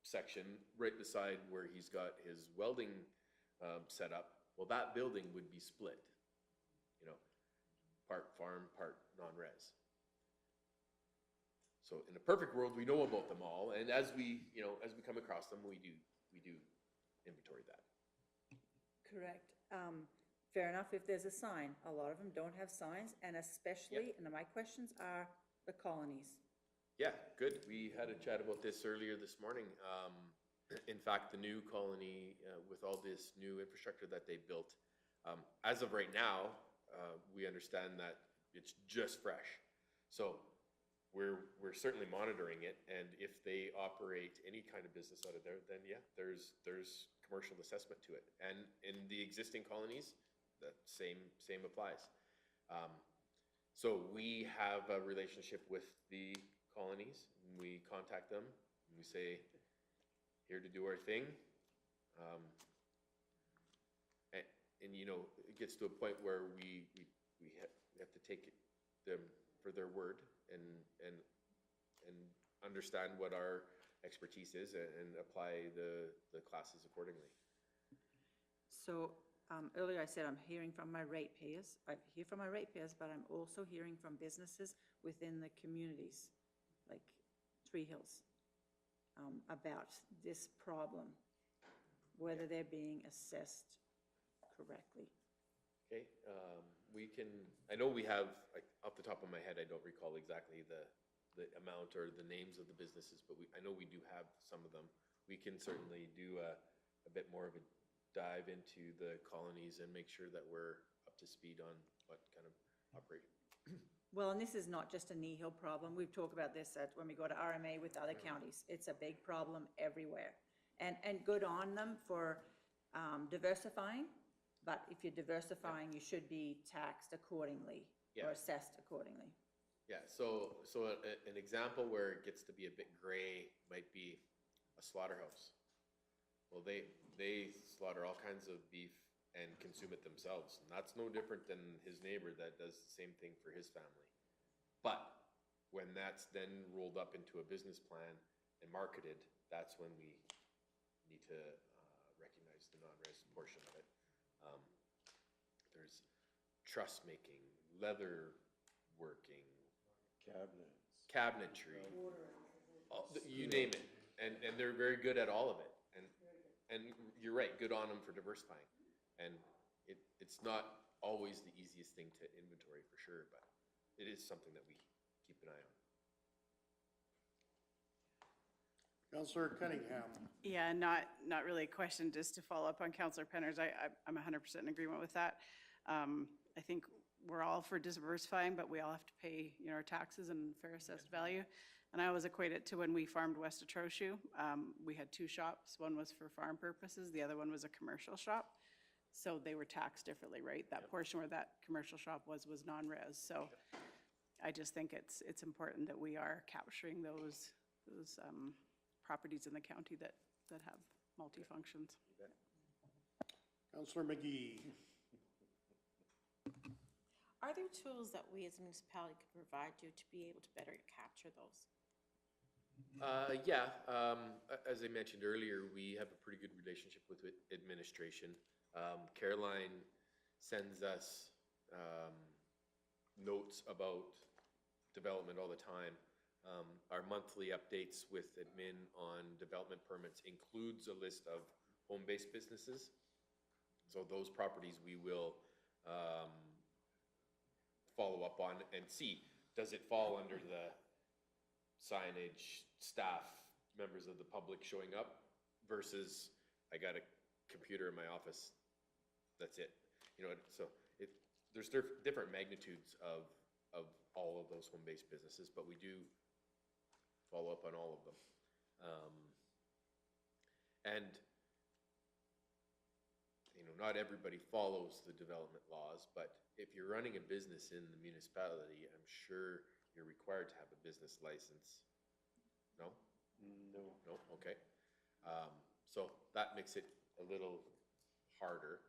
section right beside where he's got his welding set up, well, that building would be split, you know, part farm, part non-res. So in a perfect world, we know about them all, and as we, you know, as we come across them, we do inventory that. Correct. Fair enough if there's a sign. A lot of them don't have signs, and especially, and my questions are the colonies. Yeah, good. We had a chat about this earlier this morning. In fact, the new colony, with all this new infrastructure that they built, as of right now, we understand that it's just fresh. So we're certainly monitoring it, and if they operate any kind of business out of there, then yeah, there's commercial assessment to it. And in the existing colonies, the same applies. So we have a relationship with the colonies, and we contact them, and we say, here to do our thing. And you know, it gets to a point where we have to take them for their word and understand what our expertise is and apply the classes accordingly. So earlier I said I'm hearing from my ratepayers. I hear from my ratepayers, but I'm also hearing from businesses within the communities, like Tree Hills, about this problem, whether they're being assessed correctly. Okay, we can, I know we have, like, off the top of my head, I don't recall exactly the amount or the names of the businesses, but I know we do have some of them. We can certainly do a bit more of a dive into the colonies and make sure that we're up to speed on what kind of operate. Well, and this is not just a Kneehill problem. We've talked about this when we go to RMA with other counties. It's a big problem everywhere. And good on them for diversifying, but if you're diversifying, you should be taxed accordingly or assessed accordingly. Yeah, so an example where it gets to be a bit gray might be a slaughterhouse. Well, they slaughter all kinds of beef and consume it themselves. And that's no different than his neighbor that does the same thing for his family. But when that's then rolled up into a business plan and marketed, that's when we need to recognize the non-res portion of it. There's truss making, leather working, cabinetry, you name it. And they're very good at all of it. And you're right, good on them for diversifying. And it's not always the easiest thing to inventory for sure, but it is something that we keep an eye on. Councillor Cunningham. Yeah, not really a question, just to follow up on Councillor Penner's. I'm 100% in agreement with that. I think we're all for diversifying, but we all have to pay, you know, our taxes and fair assessed value. And I always equate it to when we farmed West of Trochu. We had two shops. One was for farm purposes. The other one was a commercial shop. So they were taxed differently, right? That portion where that commercial shop was non-res. So I just think it's important that we are capturing those properties in the county that have multi-functions. Councillor McGee. Are there tools that we as a municipality could provide you to be able to better capture those? Yeah, as I mentioned earlier, we have a pretty good relationship with administration. Caroline sends us notes about development all the time. Our monthly updates with admin on development permits includes a list of home-based businesses. So those properties we will follow up on and see, does it fall under the signage, staff, members of the public showing up versus I got a computer in my office, that's it. You know, so there's different magnitudes of all of those home-based businesses, but we do follow up on all of them. And, you know, not everybody follows the development laws, but if you're running a business in the municipality, I'm sure you're required to have a business license. No? No. No, okay. So that makes it a little harder.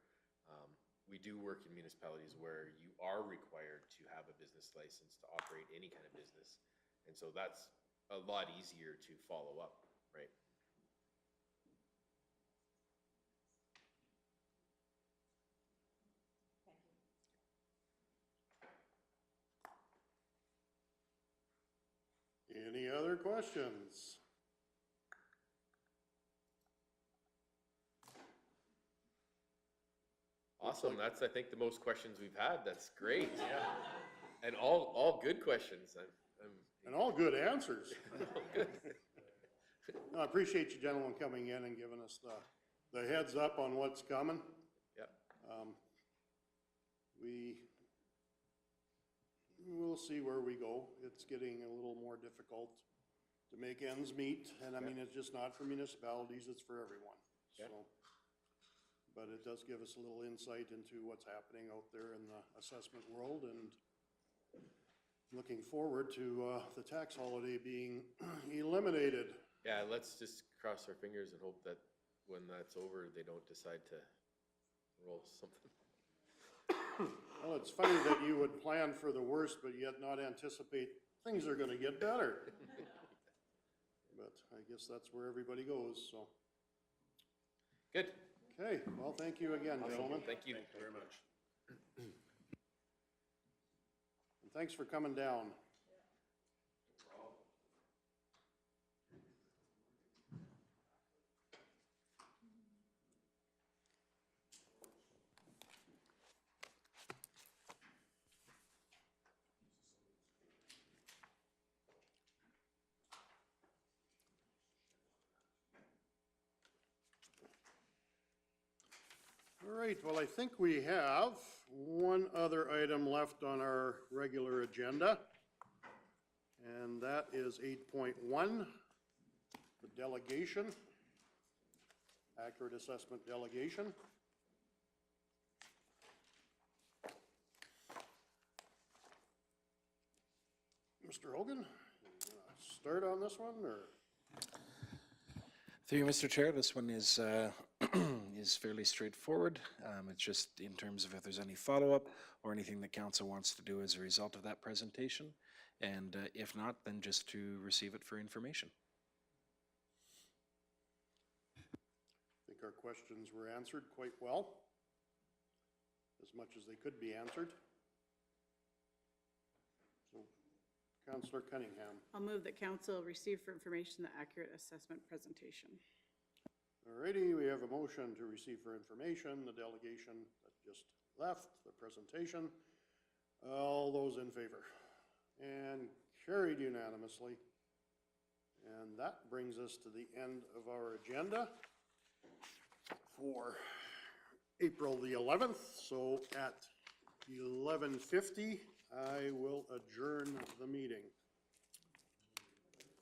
We do work in municipalities where you are required to have a business license to operate any kind of business. And so that's a lot easier to follow up, right? Any other questions? Awesome. That's, I think, the most questions we've had. That's great. Yeah. And all good questions. And all good answers. All good. No, I appreciate you gentlemen coming in and giving us the heads up on what's coming. Yeah. We'll see where we go. It's getting a little more difficult to make ends meet, and I mean, it's just not for municipalities, it's for everyone, so. But it does give us a little insight into what's happening out there in the assessment world, and looking forward to the tax holiday being eliminated. Yeah, let's just cross our fingers and hope that when that's over, they don't decide to roll something. Well, it's funny that you would plan for the worst, but yet not anticipate things are gonna get better. But I guess that's where everybody goes, so. Good. Okay, well, thank you again, gentlemen. Thank you. Thank you very much. And thanks for coming down. All right, well, I think we have one other item left on our regular agenda, and that is 8.1, the delegation, accurate assessment delegation. Mr. Hogan, you wanna start on this one, or? Through you, Mr. Chair, this one is is fairly straightforward. It's just in terms of if there's any follow-up or anything that council wants to do as a result of that presentation. And if not, then just to receive it for information. I think our questions were answered quite well, as much as they could be answered. So, Councillor Cunningham. I'll move that council receive for information the accurate assessment presentation. Alrighty, we have a motion to receive for information the delegation that just left, the presentation. All those in favor? And carried unanimously. And that brings us to the end of our agenda for April the 11th. So at 11:50, I will adjourn the meeting.